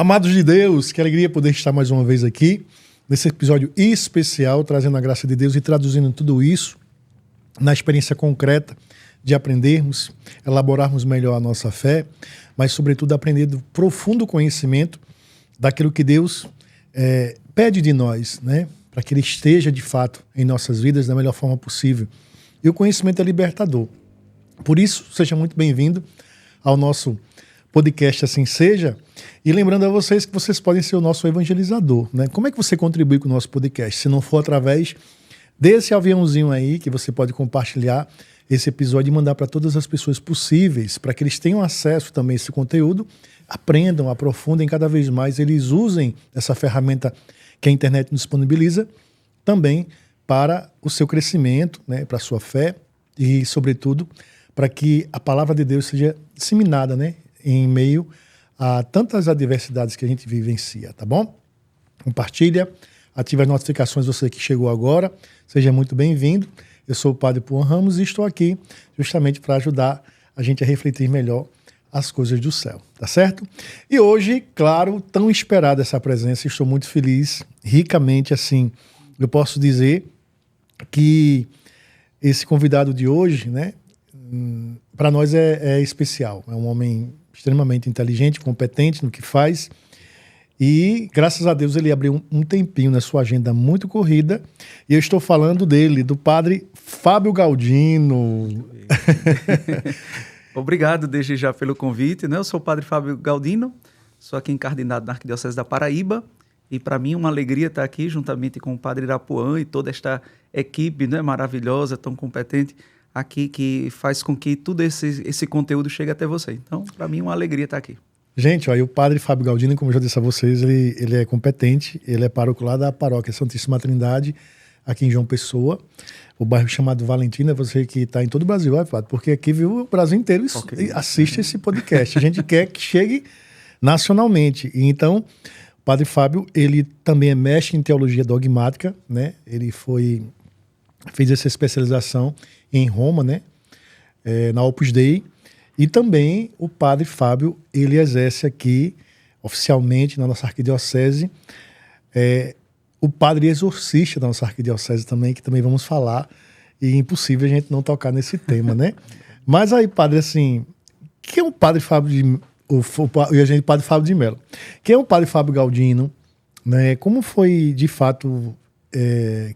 Amados de Deus, que alegria poder estar mais uma vez aqui, nesse episódio especial, trazendo a graça de Deus e traduzindo tudo isso na experiência concreta de aprendermos, elaborarmos melhor a nossa fé, mas, sobretudo, aprender do profundo conhecimento daquilo que Deus pede de nós, né? Para que Ele esteja, de fato, em nossas vidas da melhor forma possível. E o conhecimento é libertador. Por isso, seja muito bem-vindo ao nosso podcast Assim Seja. E lembrando a vocês que vocês podem ser o nosso evangelizador, né? Como é que você contribui com o nosso podcast? Se não for através desse aviãozinho aí, que você pode compartilhar esse episódio e mandar para todas as pessoas possíveis, para que eles tenham acesso também a esse conteúdo, aprendam, aprofundem cada vez mais, eles usem essa ferramenta que a internet disponibiliza também para o seu crescimento, né? Para a sua fé e, sobretudo, para que a palavra de Deus seja disseminada, né? Em meio a tantas adversidades que a gente vivencia, tá bom? Compartilha, ative as notificações, você que chegou agora, seja muito bem-vindo. Eu sou o Padre Puan Ramos e estou aqui justamente para ajudar a gente a refletir melhor as coisas do céu, tá certo? E hoje, claro, tão esperada essa presença, estou muito feliz, ricamente assim, eu posso dizer que esse convidado de hoje, né, para nós é especial, é um homem extremamente inteligente, competente no que faz e, graças a Deus, ele abriu um tempinho na sua agenda muito corrida e eu estou falando dele, do padre Fábio Galdino. Obrigado desde já pelo convite, né? Eu sou o padre Fábio Galdino, sou aqui encardinado na Arquidiocese da Paraíba e para mim é uma alegria estar aqui juntamente com o padre Irapuan e toda esta equipe, né, maravilhosa, tão competente aqui, que faz com que todo esse conteúdo chegue até você. Então, para mim é uma alegria estar aqui. Gente, ó, o padre Fábio Galdino, como eu já disse a vocês, ele é competente, ele é pároco lá da paróquia Santíssima Trindade, aqui em João Pessoa, o bairro chamado Valentina. Você que está em todo o Brasil, padre, porque aqui viu o Brasil inteiro assiste esse podcast. A gente quer que chegue nacionalmente. E então, o padre Fábio, ele também é mestre em teologia dogmática, né? Ele fez essa especialização em Roma, né? Na Opus Dei. E também o padre Fábio, ele exerce aqui, oficialmente, na nossa arquidiocese, o padre exorcista da nossa arquidiocese também, que também vamos falar, e é impossível a gente não tocar nesse tema, né? Mas aí, padre, assim, quem é o padre Fábio padre Fábio de Mello? Quem é o padre Fábio Galdino? Né? Como foi, de fato,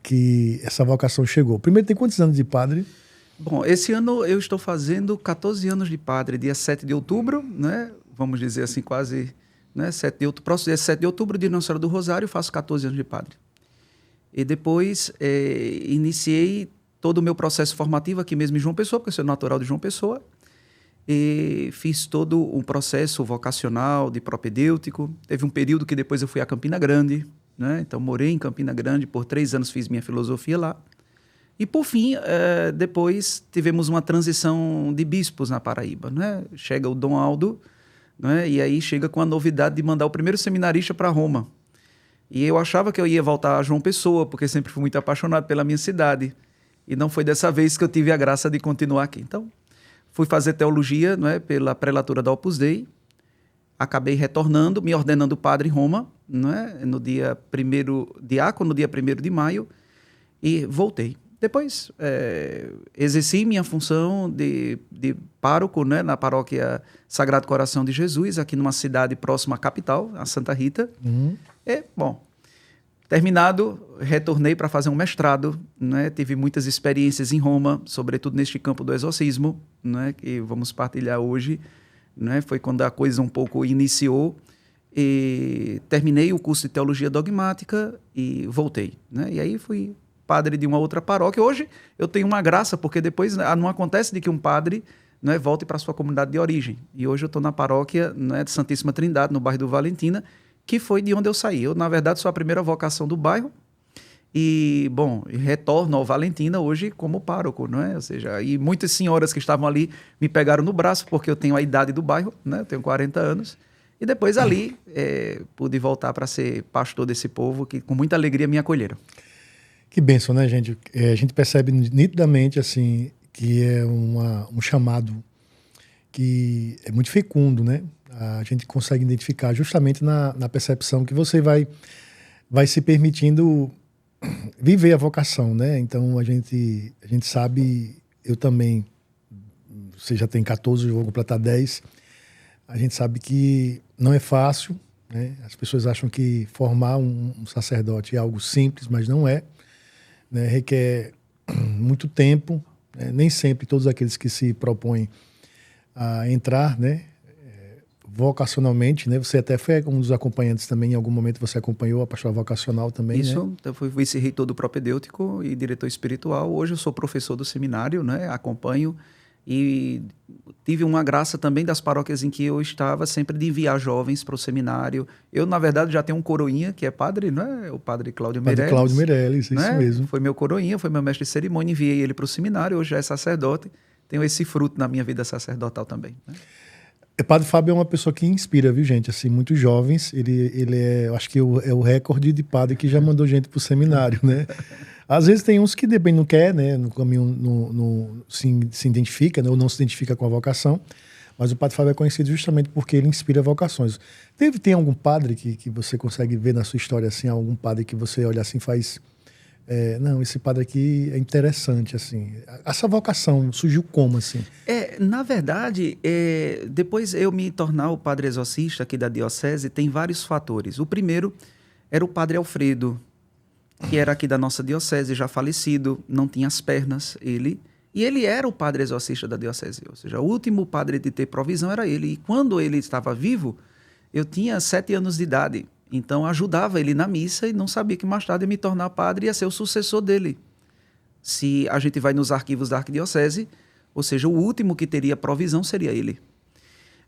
que essa vocação chegou? Primeiro, tem quantos anos de padre? Bom, esse ano eu estou fazendo 14 anos de padre, dia 7 de outubro, né? Vamos dizer assim, quase, né? Próximo dia 7 de outubro, dia Nossa Senhora do Rosário, faço 14 anos de padre. E depois iniciei todo o meu processo formativo aqui mesmo em João Pessoa, porque eu sou natural de João Pessoa, e fiz todo um processo vocacional, de propedêutico. Teve um período que depois eu fui a Campina Grande, né? Então morei em Campina Grande, por 3 anos fiz minha filosofia lá. E, por fim, depois tivemos uma transição de bispos na Paraíba, né? Chega o Dom Aldo, né? E aí chega com a novidade de mandar o primeiro seminarista para Roma. E eu achava que eu ia voltar a João Pessoa, porque sempre fui muito apaixonado pela minha cidade. E não foi dessa vez que eu tive a graça de continuar aqui. Então, fui fazer teologia, né, pela prelatura da Opus Dei. Acabei retornando, me ordenando padre em Roma, né, no dia 1º, diácono, no dia 1º de maio, e voltei. Depois, exerci minha função de pároco, né, na paróquia Sagrado Coração de Jesus, aqui numa cidade próxima à capital, a Santa Rita. E, bom, terminado, retornei para fazer um mestrado, né, tive muitas experiências em Roma, sobretudo neste campo do exorcismo, né, que vamos partilhar hoje, né, foi quando a coisa um pouco iniciou. E terminei o curso de teologia dogmática e voltei, né, e aí fui padre de uma outra paróquia. Hoje eu tenho uma graça, porque depois não acontece de que um padre, né, volte para a sua comunidade de origem. E hoje eu estou na paróquia, né, de Santíssima Trindade, no bairro do Valentina, que foi de onde eu saí. Eu, na verdade, sou a primeira vocação do bairro e, bom, retorno ao Valentina hoje como pároco, não é? Ou seja, e muitas senhoras que estavam ali me pegaram no braço, porque eu tenho a idade do bairro, né? Eu tenho 40 anos. E depois ali pude voltar para ser pastor desse povo que com muita alegria me acolheram. Que bênção, né, gente? A gente percebe nitidamente, assim, que é um chamado que é muito fecundo, né? A gente consegue identificar justamente na percepção que você vai se permitindo viver a vocação, né? Então a gente sabe, eu também, você já tem 14, eu vou completar 10, a gente sabe que não é fácil, né? As pessoas acham que formar um sacerdote é algo simples, mas não é, né? Requer muito tempo, né? Nem sempre todos aqueles que se propõem a entrar, né, vocacionalmente, né? Você até foi um dos acompanhantes também, em algum momento você acompanhou a pastoral vocacional também, Isso, né? eu fui vice-reitor do propedêutico e diretor espiritual. Hoje eu sou professor do seminário, né? Acompanho e tive uma graça também das paróquias em que eu estava, sempre de enviar jovens para o seminário. Eu, na verdade, já tenho um coroinha, que é padre, né? O padre Cláudio Meirelles. Padre Cláudio Meirelles, isso né? mesmo. Foi meu coroinha, foi meu mestre de cerimônia, enviei ele para o seminário, hoje já é sacerdote. Tenho esse fruto na minha vida sacerdotal também, né? Padre Fábio é uma pessoa que inspira, viu, gente? Assim, muitos jovens. Ele é, eu acho que é o recorde de padre que já mandou gente para o seminário, né? Às vezes tem uns que depende, não quer, né? No caminho se identifica, né? Ou não se identifica com a vocação. Mas o Padre Fábio é conhecido justamente porque ele inspira vocações. Tem algum padre que você consegue ver na sua história, assim, algum padre que você olha assim e faz... não, esse padre aqui é interessante, assim. Essa vocação surgiu como, assim? Na verdade, depois eu me tornar o padre exorcista aqui da diocese, tem vários fatores. O primeiro era o padre Alfredo, que era aqui da nossa diocese, já falecido, não tinha as pernas, ele era o padre exorcista da diocese, ou seja, o último padre de ter provisão era ele. E quando ele estava vivo, eu tinha 7 anos de idade. Então, ajudava ele na missa e não sabia que mais tarde ia me tornar padre e ia ser o sucessor dele. Se a gente vai nos arquivos da arquidiocese, ou seja, o último que teria provisão seria ele.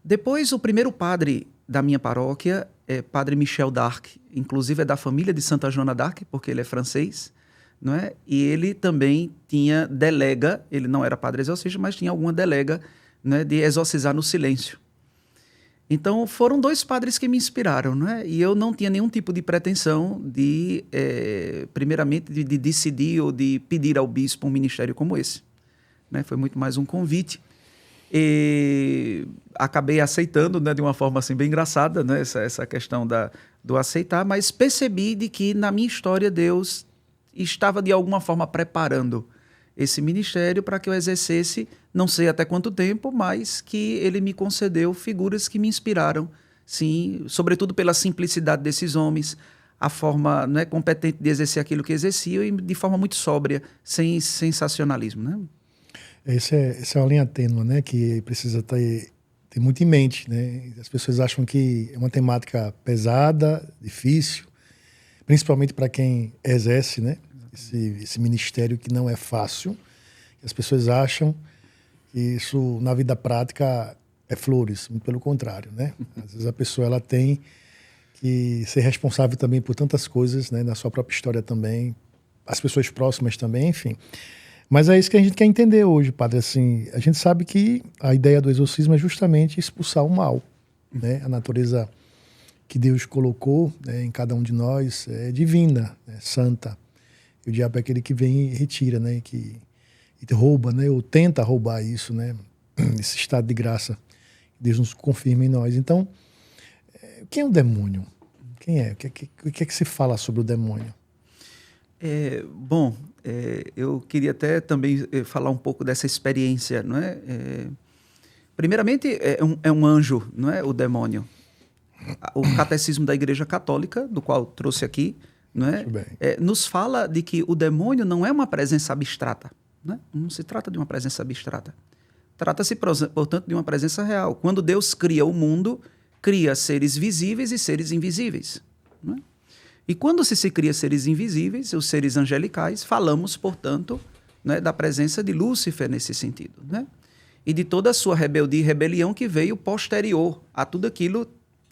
Depois, o primeiro padre da minha paróquia é Padre Michel d'Arc, inclusive é da família de Santa Joana d'Arc, porque ele é francês, não é? E ele também tinha delega, ele não era padre exorcista, mas tinha alguma delega, né, de exorcizar no silêncio. Então, foram 2 padres que me inspiraram, né? E eu não tinha nenhum tipo de pretensão de, primeiramente, de decidir ou de pedir ao bispo um ministério como esse, né? Foi muito mais um convite. E acabei aceitando, né, de uma forma assim, bem engraçada, né, essa questão do aceitar, mas percebi de que, na minha história, Deus estava, de alguma forma, preparando esse ministério para que eu exercesse, não sei até quanto tempo, mas que ele me concedeu figuras que me inspiraram, sim, sobretudo pela simplicidade desses homens, a forma, né, competente de exercer aquilo que exerciam e de forma muito sóbria, sem sensacionalismo, né? Essa é uma linha tênue, né? Que precisa ter muito em mente, né? As pessoas acham que é uma temática pesada, difícil, principalmente para quem exerce, né? Esse ministério que não é fácil. As pessoas acham que isso, na vida prática, é flores, muito pelo contrário, né? Às vezes a pessoa ela tem que ser responsável também por tantas coisas, né? Na sua própria história também, as pessoas próximas também, enfim. Mas é isso que a gente quer entender hoje, padre. Assim, a gente sabe que a ideia do exorcismo é justamente expulsar o mal, né? A natureza que Deus colocou, né, em cada um de nós é divina, é santa. E o diabo é aquele que vem e retira, né? Que rouba, né? Ou tenta roubar isso, né? Esse estado de graça que Deus nos confirma em nós. Então, quem é o demônio? Quem é? O que é que se fala sobre o demônio? Eu queria até também falar um pouco dessa experiência, não é? Primeiramente, é um anjo, não é? O demônio. O catecismo da Igreja Católica, do qual trouxe aqui, não é? Nos fala de que o demônio não é uma presença abstrata, né? Não se trata de uma presença abstrata. Trata-se, portanto, de uma presença real. Quando Deus cria o mundo, cria seres visíveis e seres invisíveis, não é? E quando se cria seres invisíveis, os seres angelicais, falamos, portanto, né, da presença de Lúcifer nesse sentido, né? E de toda a sua rebeldia e rebelião que veio posterior a tudo aquilo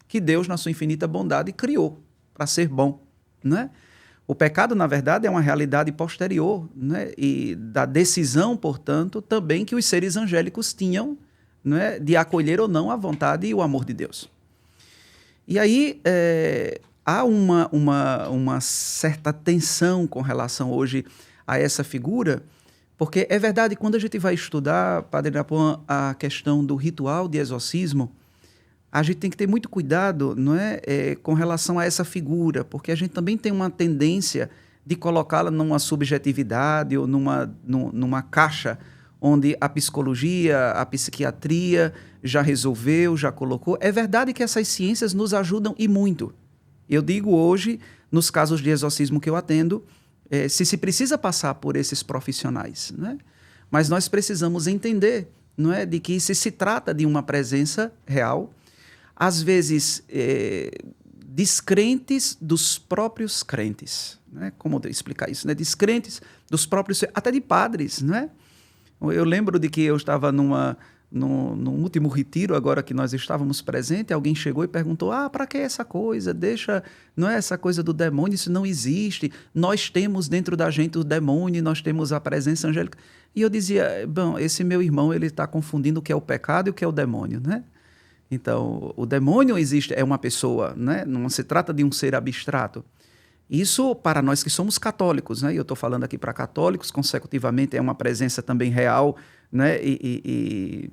que Deus, na sua infinita bondade, criou para ser bom, né? O pecado, na verdade, é uma realidade posterior, né? E da decisão, portanto, também que os seres angélicos tinham, né, de acolher ou não a vontade e o amor de Deus. E aí há uma certa tensão com relação hoje a essa figura, porque é verdade, quando a gente vai estudar, Padre Napuan, a questão do ritual de exorcismo, a gente tem que ter muito cuidado, não é, com relação a essa figura, porque a gente também tem uma tendência de colocá-la numa subjetividade ou numa caixa onde a psicologia, a psiquiatria já resolveu, já colocou. É verdade que essas ciências nos ajudam e muito. Eu digo hoje, nos casos de exorcismo que eu atendo, se precisa passar por esses profissionais, né? Mas nós precisamos entender, não é, de que se trata de uma presença real, às vezes descrentes dos próprios crentes, né? Como explicar isso, né? Descrentes dos próprios, até de padres, né? Eu lembro de que eu estava no último retiro, agora que nós estávamos presentes, alguém chegou e perguntou, para que essa coisa? Deixa, não é essa coisa do demônio, isso não existe. Nós temos dentro da gente o demônio, nós temos a presença angélica. E eu dizia, bom, esse meu irmão, ele está confundindo o que é o pecado e o que é o demônio, né? Então, o demônio existe, é uma pessoa, né? Não se trata de um ser abstrato. Isso para nós que somos católicos, né? E eu estou falando aqui para católicos, consecutivamente é uma presença também real, né? E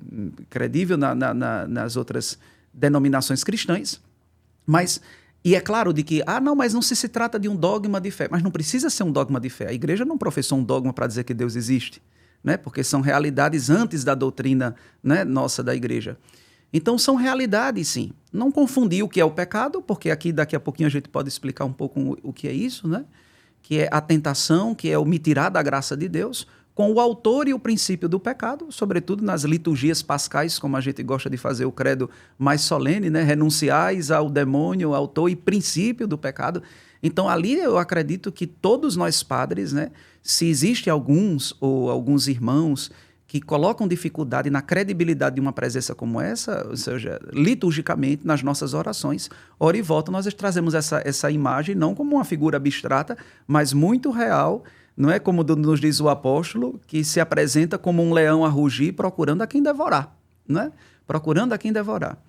credível nas outras denominações cristãs. Mas, e é claro de que, não, mas não se trata de um dogma de fé. Mas não precisa ser um dogma de fé. A igreja não professou um dogma para dizer que Deus existe, né? Porque são realidades antes da doutrina, né, nossa da igreja. Então, são realidades, sim. Não confundir o que é o pecado, porque aqui, daqui a pouquinho, a gente pode explicar um pouco o que é isso, né? Que é a tentação, que é o me tirar da graça de Deus, com o autor e o princípio do pecado, sobretudo nas liturgias pascais, como a gente gosta de fazer o credo mais solene, né? Renunciais ao demônio, autor e princípio do pecado. Então, ali eu acredito que todos nós padres, né? Se existem alguns ou alguns irmãos que colocam dificuldade na credibilidade de uma presença como essa, ou seja, liturgicamente, nas nossas orações, ora e volta, nós trazemos essa imagem, não como uma figura abstrata, mas muito real, não é como nos diz o apóstolo, que se apresenta como um leão a rugir, procurando a quem devorar, não é? Procurando a quem devorar.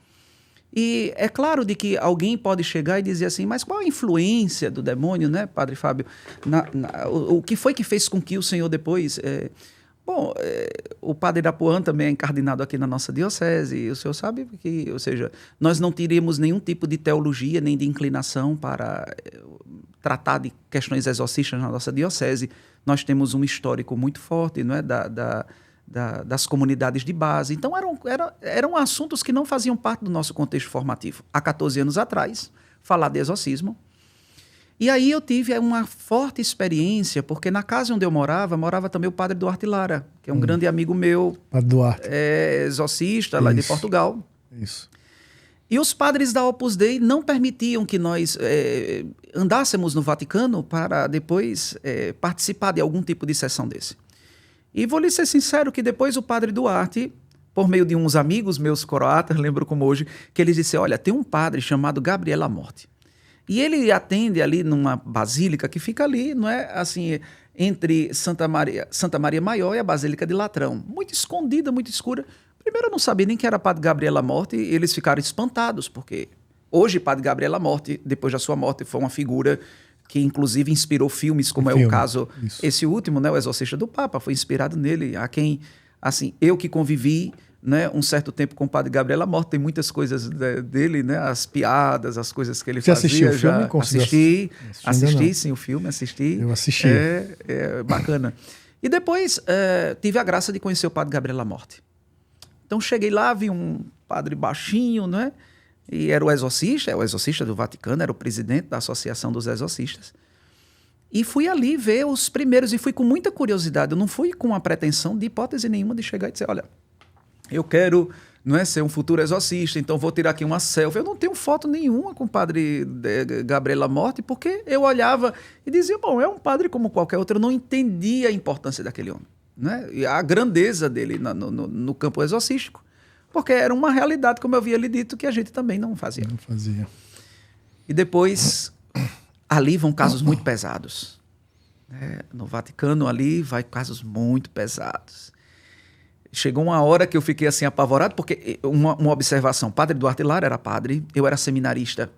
E é claro de que alguém pode chegar e dizer assim, mas qual a influência do demônio, né, Padre Fábio? O que foi que fez com que o Senhor depois... Bom, o padre Irapuã também é encardinado aqui na nossa diocese, e o senhor sabe que, ou seja, nós não teríamos nenhum tipo de teologia nem de inclinação para tratar de questões exorcistas na nossa diocese. Nós temos um histórico muito forte, não é, das comunidades de base. Então, eram assuntos que não faziam parte do nosso contexto formativo. Há 14 anos atrás, falar de exorcismo. E aí eu tive uma forte experiência, porque na casa onde eu morava também o padre Duarte Lara, que é um grande amigo meu, Padre Duarte. Exorcista, lá de Portugal. Isso. E os padres da Opus Dei não permitiam que nós andássemos no Vaticano para depois participar de algum tipo de sessão desse. E vou lhe ser sincero que depois o padre Duarte, por meio de uns amigos meus croatas, lembro como hoje, que eles disseram, olha, tem um padre chamado Gabriel Amorth. E ele atende ali numa basílica que fica ali, não é, assim, entre Santa Maria Maior e a Basílica de Latrão. Muito escondida, muito escura. Primeiro eu não sabia nem que era Padre Gabriel Amorth, e eles ficaram espantados, porque hoje Padre Gabriel Amorth, depois da sua morte, foi uma figura que inclusive inspirou filmes, como o caso, esse último, né, O Exorcista do Papa, foi inspirado nele, a quem, assim, eu que convivi, né, um certo tempo com o padre Gabriel Amorth, tem muitas coisas dele, né, as piadas, as coisas que ele fazia. Você assistiu o filme? Assisti, sim, o filme, assisti. Eu assisti. É bacana. E depois tive a graça de conhecer o padre Gabriel Amorth. Então cheguei lá, vi um padre baixinho, né, e era o exorcista do Vaticano, era o presidente da Associação dos Exorcistas. E fui ali ver os primeiros, e fui com muita curiosidade, eu não fui com a pretensão de hipótese nenhuma de chegar e dizer, olha, eu quero, não é, ser um futuro exorcista, então vou tirar aqui uma selfie. Eu não tenho foto nenhuma com o padre Gabriel Amorth, porque eu olhava e dizia, bom, é um padre como qualquer outro, eu não entendia a importância daquele homem, né? E a grandeza dele no campo exorcístico, porque era uma realidade, como eu havia lhe dito, que a gente também não fazia. Não fazia. E depois, ali vão casos muito pesados. No Vaticano, ali, vai casos muito pesados. Chegou uma hora que eu fiquei assim apavorado, porque uma observação, Padre Duarte Lara era padre, eu era seminarista.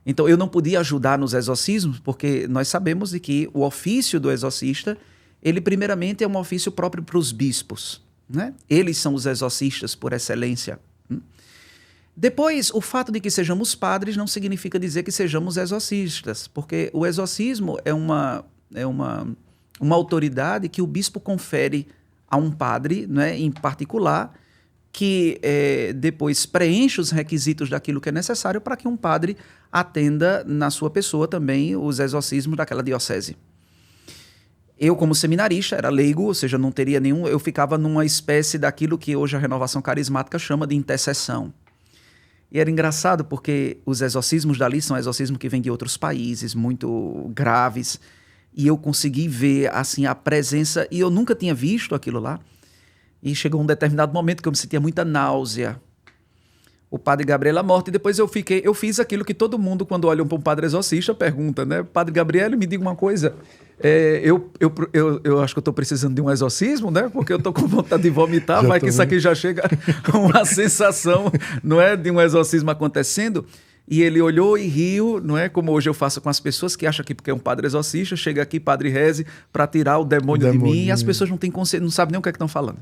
Então eu não podia ajudar nos exorcismos, porque nós sabemos de que o ofício do exorcista, ele primeiramente é um ofício próprio para os bispos, né? Eles são os exorcistas por excelência. Depois, o fato de que sejamos padres não significa dizer que sejamos exorcistas, porque o exorcismo é uma autoridade que o bispo confere a um padre, né, em particular, que depois preenche os requisitos daquilo que é necessário para que um padre atenda na sua pessoa também os exorcismos daquela diocese. Eu, como seminarista, era leigo, ou seja, não teria nenhum... Eu ficava numa espécie daquilo que hoje a renovação carismática chama de intercessão. E era engraçado porque os exorcismos dali são exorcismos que vêm de outros países, muito graves, e eu consegui ver assim a presença, e eu nunca tinha visto aquilo lá, e chegou um determinado momento que eu me sentia muita náusea. O padre Gabriel à morte, e depois eu fiz aquilo que todo mundo, quando olha para um padre exorcista, pergunta, né? Padre Gabriel, me diga uma coisa, eu acho que eu estou precisando de um exorcismo, né? Porque eu estou com vontade de vomitar, vai que isso aqui já chega uma sensação, não é, de um exorcismo acontecendo. E ele olhou e riu, não é? Como hoje eu faço com as pessoas que acham que porque é um padre exorcista, chega aqui, padre reze, para tirar o demônio de mim, e as pessoas não têm consciência, não sabem nem o que é que estão falando.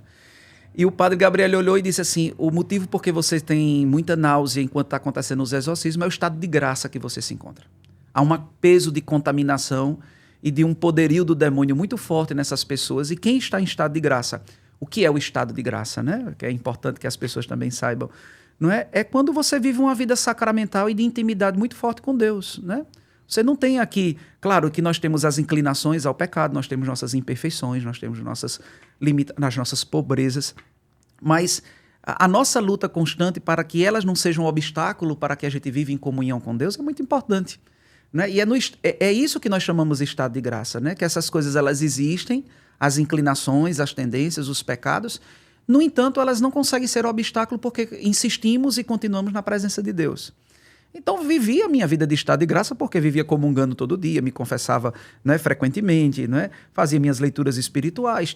E o padre Gabriel olhou e disse assim, o motivo por que você tem muita náusea enquanto está acontecendo os exorcismos é o estado de graça que você se encontra. Há um peso de contaminação e de um poderio do demônio muito forte nessas pessoas. E quem está em estado de graça? O que é o estado de graça, né? Que é importante que as pessoas também saibam. Não é? É quando você vive uma vida sacramental e de intimidade muito forte com Deus, né? Você não tem aqui... Claro que nós temos as inclinações ao pecado, nós temos nossas imperfeições, nós temos nossas nossas pobrezas, mas a nossa luta constante para que elas não sejam um obstáculo para que a gente viva em comunhão com Deus é muito importante, né? E é isso que nós chamamos de estado de graça, né? Que essas coisas elas existem, as inclinações, as tendências, os pecados. No entanto, elas não conseguem ser obstáculo porque insistimos e continuamos na presença de Deus. Então, vivia a minha vida de estado de graça porque vivia comungando todo dia, me confessava, né, frequentemente, né, fazia minhas leituras espirituais,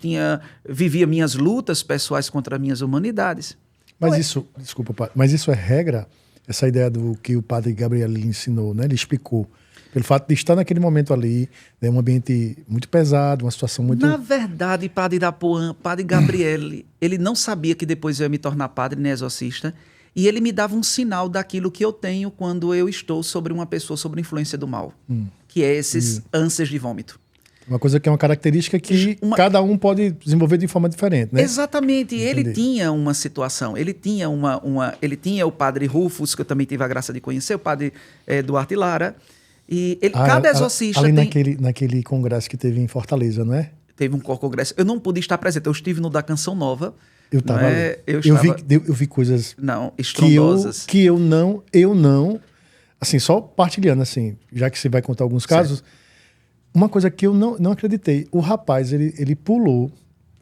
vivia minhas lutas pessoais contra minhas humanidades. Mas isso, desculpa, padre, mas isso é regra? Essa ideia do que o padre Gabriel lhe ensinou, né? Ele explicou. Pelo fato de estar naquele momento ali, né, um ambiente muito pesado, uma situação muito... Na verdade, padre Irapuã, padre Gabriel, ele não sabia que depois eu ia me tornar padre, nem exorcista, e ele me dava um sinal daquilo que eu tenho quando eu estou sobre uma pessoa sob influência do mal, que é esses ânsias de vômito. Uma coisa que é uma característica que cada um pode desenvolver de forma diferente, né? Exatamente. Entendi. Ele tinha uma situação, ele tinha o padre Rufus, que eu também tive a graça de conhecer, o padre Duarte Lara, e cada exorcista ali naquele congresso que teve em Fortaleza, não é? Teve um congresso. Eu não pude estar presente, eu estive no da Canção Nova. Eu estava ali. Eu vi coisas estrondosas. Que eu não, assim, só partilhando, assim, já que você vai contar alguns casos, certo. Uma coisa que eu não acreditei, o rapaz, ele pulou,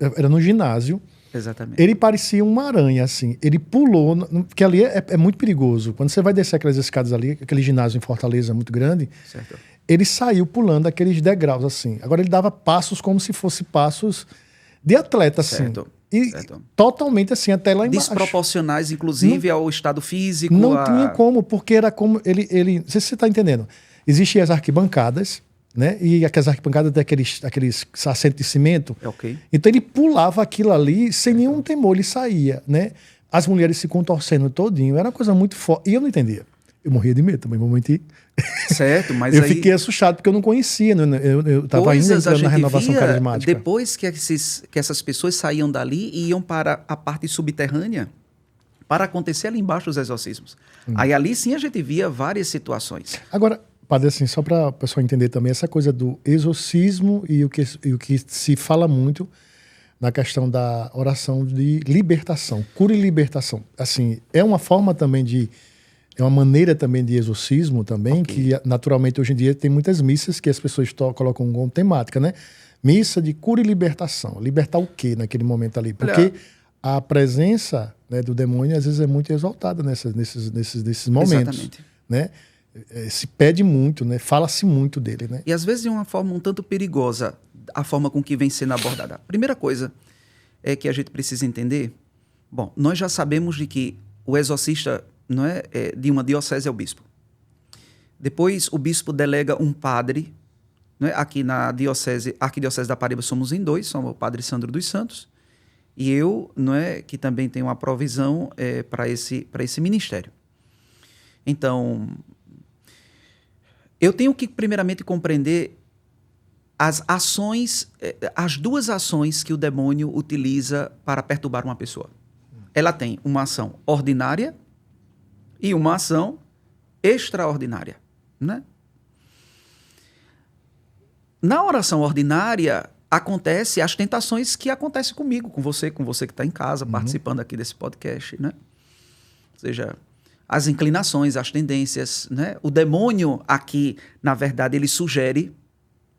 era no ginásio. Exatamente. Ele parecia uma aranha, assim, ele pulou, porque ali é muito perigoso. Quando você vai descer aquelas escadas ali, aquele ginásio em Fortaleza muito grande, certo. Ele saiu pulando aqueles degraus, assim. Agora ele dava passos como se fossem passos de atleta, assim. Certo. E totalmente assim, até lá embaixo. Desproporcionais, inclusive, ao estado físico. Não tinha como, porque era como ele... Não sei se você está entendendo. Existiam as arquibancadas, né? E aquelas arquibancadas têm aqueles assentos de cimento. Okay. Então ele pulava aquilo ali sem nenhum temor, ele saía, né? As mulheres se contorcendo todinho. Era uma coisa muito forte. E eu não entendia. Eu morria de medo também, vou mentir. Certo, mas eu fiquei assustado porque eu não conhecia, né? Eu estava ainda entrando na renovação carismática. Depois que essas pessoas saíam dali e iam para a parte subterrânea para acontecer ali embaixo os exorcismos. Aí ali sim a gente via várias situações. Agora, padre, assim, só para o pessoal entender também, essa coisa do exorcismo e o que se fala muito na questão da oração de libertação, cura e libertação. Assim, é uma forma também é uma maneira também de exorcismo também, okay. Que naturalmente hoje em dia tem muitas missas que as pessoas colocam como temática, né? Missa de cura e libertação. Libertar o quê naquele momento ali? Porque a presença, né, do demônio às vezes é muito exaltada nesses momentos. Exatamente. Né? Se pede muito, né? Fala-se muito dele, né? E às vezes de uma forma um tanto perigosa, a forma com que vem sendo abordada. A primeira coisa é que a gente precisa entender, bom, nós já sabemos de que o exorcista não é, de uma diocese é o bispo. Depois o bispo delega um padre, não é? Aqui na Arquidiocese da Paraíba somos em 2, somos o padre Sandro dos Santos e eu, não é, que também tenho uma provisão para esse ministério. Então, eu tenho que primeiramente compreender as ações, as duas ações que o demônio utiliza para perturbar uma pessoa. Ela tem uma ação ordinária e uma ação extraordinária, né? Na oração ordinária, acontece as tentações que acontecem comigo, com você que está em casa, participando aqui desse podcast, né? Ou seja, as inclinações, as tendências, né? O demônio aqui, na verdade, ele sugere.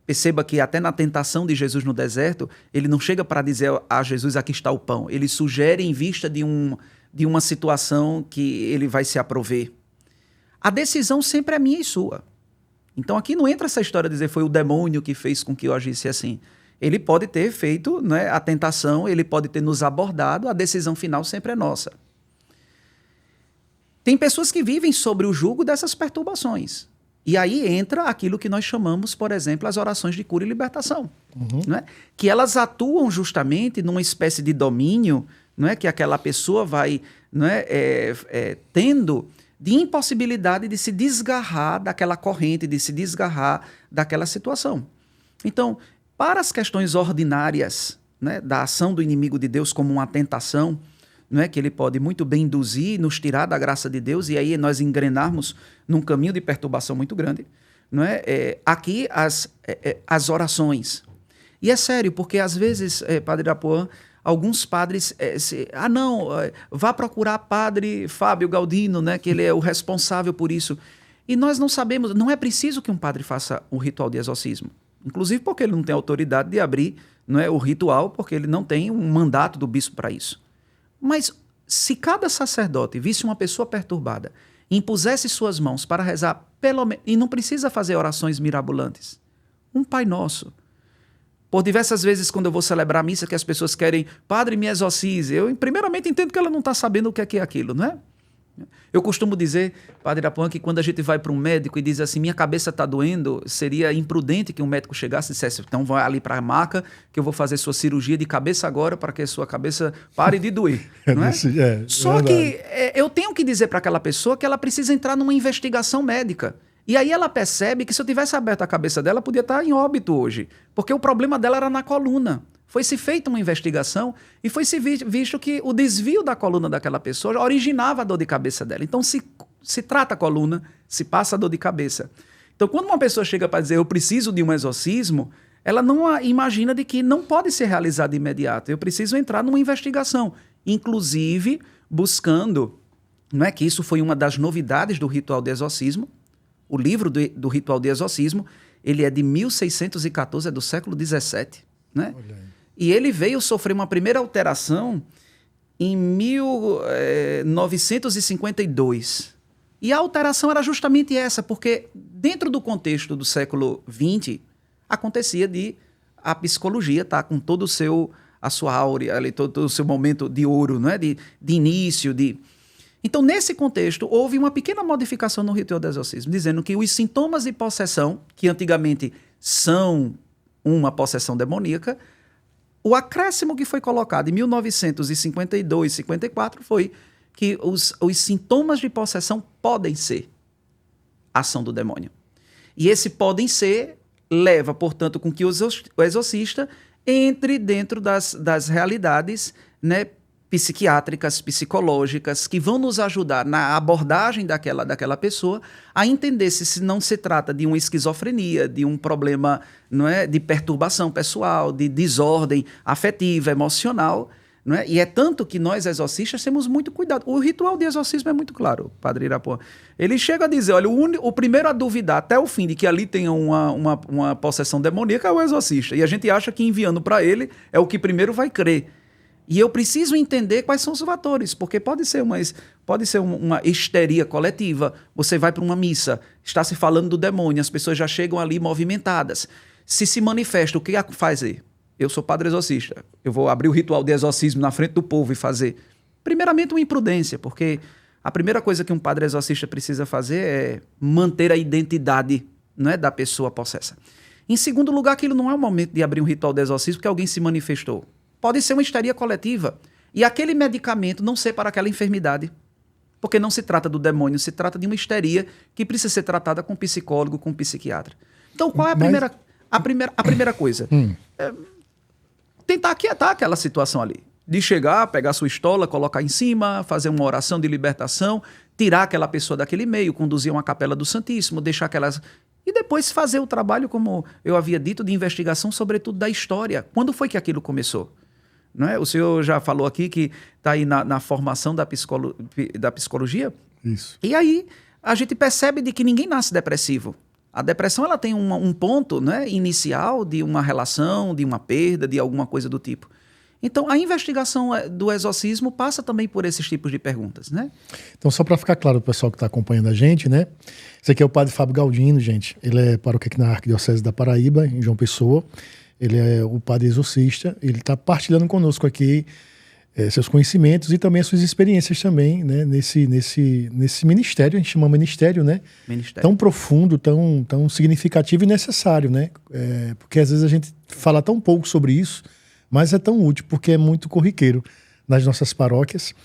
Perceba que até na tentação de Jesus no deserto, ele não chega para dizer a Jesus, aqui está o pão. Ele sugere em vista de uma situação que ele vai se aprover. A decisão sempre é minha e sua. Então aqui não entra essa história de dizer foi o demônio que fez com que eu agisse assim. Ele pode ter feito, né, a tentação, ele pode ter nos abordado, a decisão final sempre é nossa. Tem pessoas que vivem sobre o jugo dessas perturbações. E aí entra aquilo que nós chamamos, por exemplo, as orações de cura e libertação. Né? Que elas atuam justamente numa espécie de domínio, não é, que aquela pessoa vai, não é, tendo de impossibilidade de se desgarrar daquela corrente, de se desgarrar daquela situação. Então, para as questões ordinárias, né, da ação do inimigo de Deus como uma tentação, não é, que ele pode muito bem induzir, nos tirar da graça de Deus e aí nós engrenarmos num caminho de perturbação muito grande, não é? Aqui as orações. E é sério, porque às vezes, Padre Irapuã, alguns padres, vá procurar Padre Fábio Galdino, né, que ele é o responsável por isso. E nós não sabemos, não é preciso que um padre faça um ritual de exorcismo. Inclusive porque ele não tem autoridade de abrir, não é, o ritual, porque ele não tem um mandato do bispo para isso. Mas se cada sacerdote visse uma pessoa perturbada e impusesse suas mãos para rezar, pelo menos, e não precisa fazer orações mirabolantes, um Pai Nosso. Por diversas vezes, quando eu vou celebrar a missa, que as pessoas querem, Padre, me exorcize, eu primeiramente entendo que ela não está sabendo o que é aquilo, não é? Eu costumo dizer, Padre Irapuã, que quando a gente vai para um médico e diz assim, minha cabeça está doendo, seria imprudente que um médico chegasse e dissesse, então vai ali para a maca que eu vou fazer sua cirurgia de cabeça agora para que a sua cabeça pare de doer. Não é? Só que eu tenho que dizer para aquela pessoa que ela precisa entrar numa investigação médica. E aí ela percebe que se eu tivesse aberto a cabeça dela, podia estar em óbito hoje, porque o problema dela era na coluna. Foi-se feita uma investigação e foi-se visto que o desvio da coluna daquela pessoa originava a dor de cabeça dela. Então, se trata a coluna, se passa a dor de cabeça. Então, quando uma pessoa chega para dizer eu preciso de um exorcismo, ela não imagina de que não pode ser realizado de imediato. Eu preciso entrar numa investigação, inclusive buscando, não é que isso foi uma das novidades do ritual de exorcismo. O livro do ritual de exorcismo, ele é de 1614, é do século XVII, né? E ele veio sofrer uma primeira alteração em 1952. E a alteração era justamente essa, porque dentro do contexto do século XX, acontecia de a psicologia tá com todo a sua áurea, ali, todo o seu momento de ouro, não é? de início, Então, nesse contexto, houve uma pequena modificação no ritual do exorcismo, dizendo que os sintomas de possessão, que antigamente são uma possessão demoníaca, o acréscimo que foi colocado em 1952, 54, foi que os sintomas de possessão podem ser ação do demônio. E esse podem ser leva, portanto, com que o exorcista entre dentro das realidades, né, psiquiátricas, psicológicas, que vão nos ajudar na abordagem daquela pessoa a entender se não se trata de uma esquizofrenia, de um problema, não é, de perturbação pessoal, de desordem afetiva, emocional. Não é? E é tanto que nós, exorcistas, temos muito cuidado. O ritual de exorcismo é muito claro, Padre Irapuã. Ele chega a dizer, olha, o primeiro a duvidar até o fim de que ali tenha uma possessão demoníaca é o exorcista. E a gente acha que enviando para ele é o que primeiro vai crer. E eu preciso entender quais são os fatores, porque pode ser uma histeria coletiva. Você vai para uma missa, está se falando do demônio, as pessoas já chegam ali movimentadas. Se manifesta, o que fazer? Eu sou padre exorcista, eu vou abrir o ritual de exorcismo na frente do povo e fazer. Primeiramente, uma imprudência, porque a primeira coisa que um padre exorcista precisa fazer é manter a identidade, não é, da pessoa possessa. Em segundo lugar, aquilo não é o momento de abrir um ritual de exorcismo porque alguém se manifestou. Pode ser uma histeria coletiva. E aquele medicamento não ser para aquela enfermidade. Porque não se trata do demônio, se trata de uma histeria que precisa ser tratada com psicólogo, com psiquiatra. Então, qual é a primeira coisa? Tentar aquietar aquela situação ali. De chegar, pegar sua estola, colocar em cima, fazer uma oração de libertação, tirar aquela pessoa daquele meio, conduzir uma capela do Santíssimo, deixar aquelas... E depois fazer o trabalho, como eu havia dito, de investigação, sobretudo da história. Quando foi que aquilo começou? Não é? O senhor já falou aqui que está aí na formação da psicologia. Isso. E aí a gente percebe de que ninguém nasce depressivo. A depressão ela tem um ponto, né, inicial de uma relação, de uma perda, de alguma coisa do tipo. Então, a investigação do exorcismo passa também por esses tipos de perguntas, né? Então, só para ficar claro o pessoal que está acompanhando a gente, né? Esse aqui é o padre Fábio Galdino, gente. Ele é paróquia aqui na Arquidiocese da Paraíba, em João Pessoa. Ele é o padre exorcista. Ele está partilhando conosco aqui seus conhecimentos e também as suas experiências também, né? Nesse ministério, a gente chama ministério, né? Ministério. Tão profundo, tão significativo e necessário, né? Porque às vezes a gente fala tão pouco sobre isso, mas é tão útil porque é muito corriqueiro nas nossas paróquias.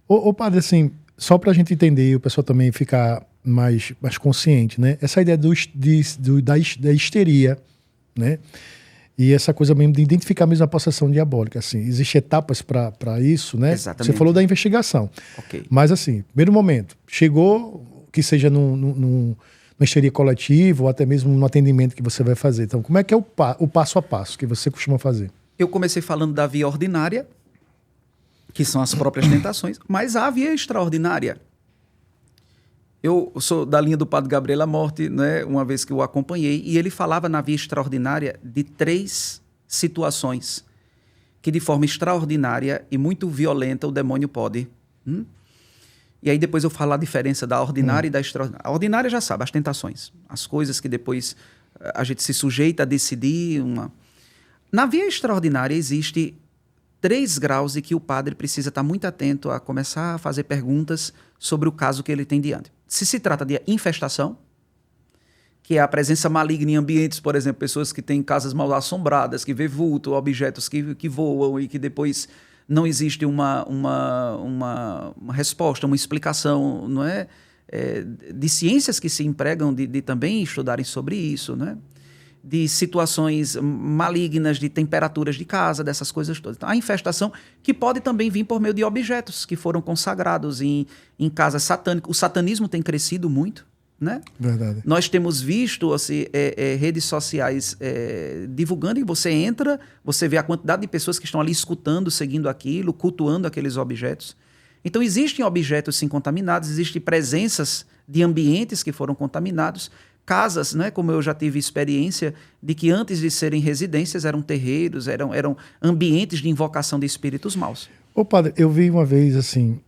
Ô padre, assim, só para a gente entender e o pessoal também ficar mais consciente, né? Essa ideia da histeria, né? E essa coisa mesmo de identificar mesmo a possessão diabólica, assim, existem etapas para isso, né? Exatamente. Você falou da investigação. Ok. Mas assim, primeiro momento, chegou, que seja numa histeria coletiva ou até mesmo no atendimento que você vai fazer. Então, como é que é o passo a passo que você costuma fazer? Eu comecei falando da via ordinária, que são as próprias tentações, mas há a via extraordinária. Eu sou da linha do Padre Gabriel Amorti, né, uma vez que o acompanhei, e ele falava na via extraordinária de 3 situações que de forma extraordinária e muito violenta o demônio pode. E aí depois eu falo a diferença da ordinária e da extraordinária. A ordinária já sabe, as tentações, as coisas que depois a gente se sujeita a decidir. Na via extraordinária existe 3 graus em que o padre precisa estar muito atento a começar a fazer perguntas sobre o caso que ele tem diante. Se trata de infestação, que é a presença maligna em ambientes, por exemplo, pessoas que têm casas mal assombradas, que vê vulto, objetos que voam e que depois não existe uma resposta, uma explicação, não é? De ciências que se empregam de também estudarem sobre isso, né? De situações malignas, de temperaturas de casa, dessas coisas todas. Então, a infestação que pode também vir por meio de objetos que foram consagrados em casas satânicas. O satanismo tem crescido muito, né? Verdade. Nós temos visto assim, redes sociais divulgando, e você entra, você vê a quantidade de pessoas que estão ali escutando, seguindo aquilo, cultuando aqueles objetos. Então, existem objetos sim contaminados, existem presenças de ambientes que foram contaminados, casas, né, como eu já tive experiência, de que antes de serem residências eram terreiros, eram ambientes de invocação de espíritos maus. Ô padre, eu vi uma vez assim,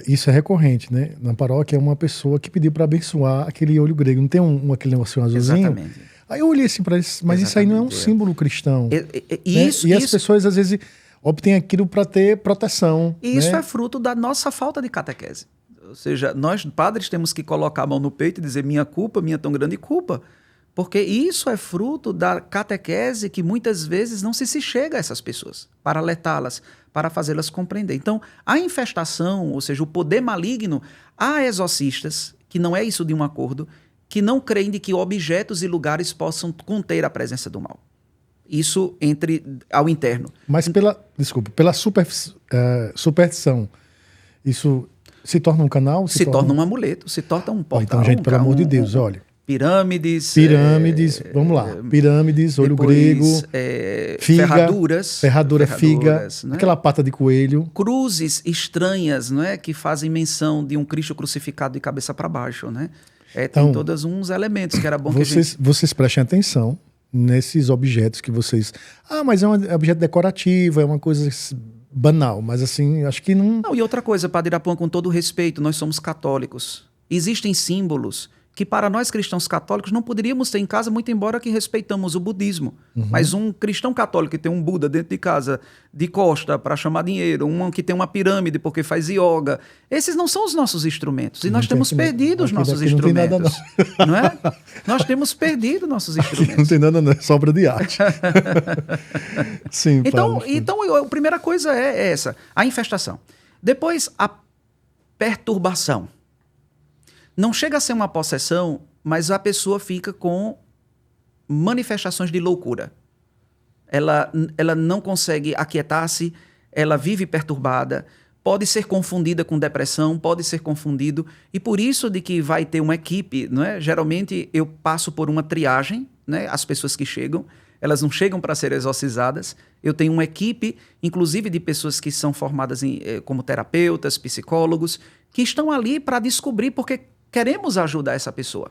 isso é recorrente, né? Na paróquia, uma pessoa que pediu para abençoar aquele olho grego. Não tem aquele negócio azulzinho? Exatamente. Aí eu olhei assim para isso, mas isso aí não é um símbolo cristão. E as pessoas às vezes obtêm aquilo para ter proteção. E isso né? é fruto da nossa falta de catequese. Ou seja, nós padres temos que colocar a mão no peito e dizer minha culpa, minha tão grande culpa, porque isso é fruto da catequese que muitas vezes não se chega a essas pessoas, para alertá-las, para fazê-las compreender. Então, a infestação, ou seja, o poder maligno, há exorcistas, que não é isso de um acordo, que não creem de que objetos e lugares possam conter a presença do mal. Isso entre ao interno. Mas pela superstição, isso se torna um canal? Se torna um amuleto, se torna um portal. Então, gente, pelo amor de Deus, olha. Pirâmides, vamos lá. Pirâmides, olho grego, figa, ferradura, figa, né? Aquela pata de coelho. Cruzes estranhas, não é? Que fazem menção de um Cristo crucificado de cabeça para baixo, né? Então, tem todos uns elementos que era bom Vocês prestem atenção nesses objetos que vocês... mas é um objeto decorativo, é uma coisa banal, mas assim, acho que não... E outra coisa, Padre Irapuã, com todo respeito, nós somos católicos. Existem símbolos que para nós cristãos católicos não poderíamos ter em casa, muito embora que respeitamos o budismo. Mas um cristão católico que tem um Buda dentro de casa, de costa, para chamar dinheiro, um que tem uma pirâmide porque faz yoga, esses não são os nossos instrumentos. E nós temos perdido os nossos instrumentos. Não é? Nós temos perdido nossos instrumentos. Aqui não tem nada, não, é sobra de arte. Sim, então, a primeira coisa é essa, a infestação. Depois, perturbação. Não chega a ser uma possessão, mas a pessoa fica com manifestações de loucura. Ela não consegue aquietar-se, ela vive perturbada, pode ser confundida com depressão, pode ser confundido, e por isso de que vai ter uma equipe, não é? Geralmente eu passo por uma triagem, né? As pessoas que chegam, elas não chegam para ser exorcizadas, eu tenho uma equipe, inclusive de pessoas que são formadas como terapeutas, psicólogos, que estão ali para descobrir, porque queremos ajudar essa pessoa.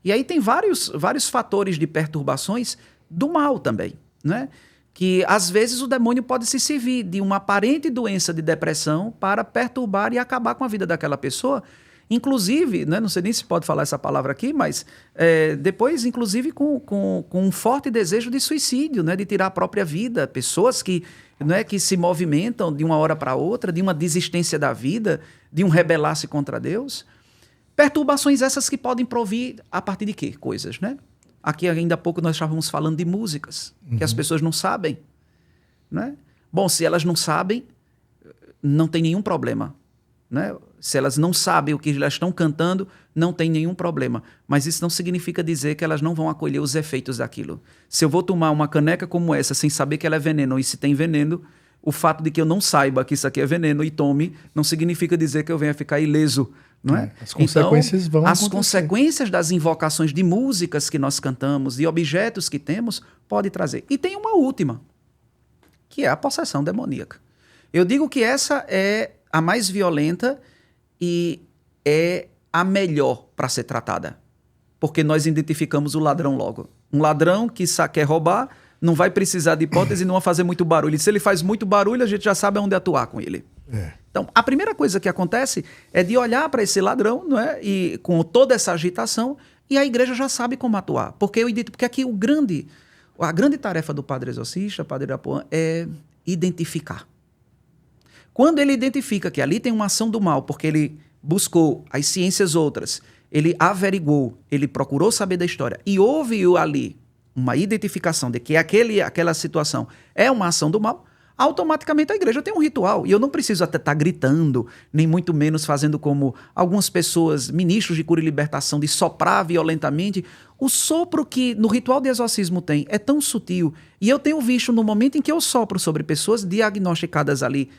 E aí tem vários fatores de perturbações do mal também, né? Que às vezes o demônio pode se servir de uma aparente doença de depressão para perturbar e acabar com a vida daquela pessoa, inclusive, né, não sei nem se pode falar essa palavra aqui, mas depois, inclusive, com um forte desejo de suicídio, né, de tirar a própria vida, pessoas que se movimentam de uma hora para outra, de uma desistência da vida, de um rebelar-se contra Deus. Perturbações essas que podem provir a partir de quê? Coisas, né? Aqui ainda há pouco nós estávamos falando de músicas, que as pessoas não sabem, né? Bom, se elas não sabem, não tem nenhum problema, né? Se elas não sabem o que elas estão cantando, não tem nenhum problema. Mas isso não significa dizer que elas não vão acolher os efeitos daquilo. Se eu vou tomar uma caneca como essa sem saber que ela é veneno, e se tem veneno, o fato de que eu não saiba que isso aqui é veneno e tome, não significa dizer que eu venha ficar ileso, não é? As consequências vão acontecer. As consequências das invocações de músicas que nós cantamos, de objetos que temos, pode trazer. E tem uma última, que é a possessão demoníaca. Eu digo que essa é a mais violenta e é a melhor para ser tratada. Porque nós identificamos o ladrão logo. Um ladrão que quer roubar não vai precisar de hipótese e não vai fazer muito barulho. E se ele faz muito barulho, a gente já sabe onde atuar com ele. Então, a primeira coisa que acontece é de olhar para esse ladrão, não é? E com toda essa agitação, e a igreja já sabe como atuar. Porque aqui a grande tarefa do padre exorcista, padre Irapuã, é identificar. Quando ele identifica que ali tem uma ação do mal, porque ele buscou as ciências outras, ele averiguou, ele procurou saber da história, e houve ali uma identificação de que aquela situação é uma ação do mal, automaticamente a igreja tem um ritual. E eu não preciso até estar gritando, nem muito menos fazendo como algumas pessoas, ministros de cura e libertação, de soprar violentamente. O sopro que no ritual de exorcismo tem é tão sutil. E eu tenho visto no momento em que eu sopro sobre pessoas diagnosticadas ali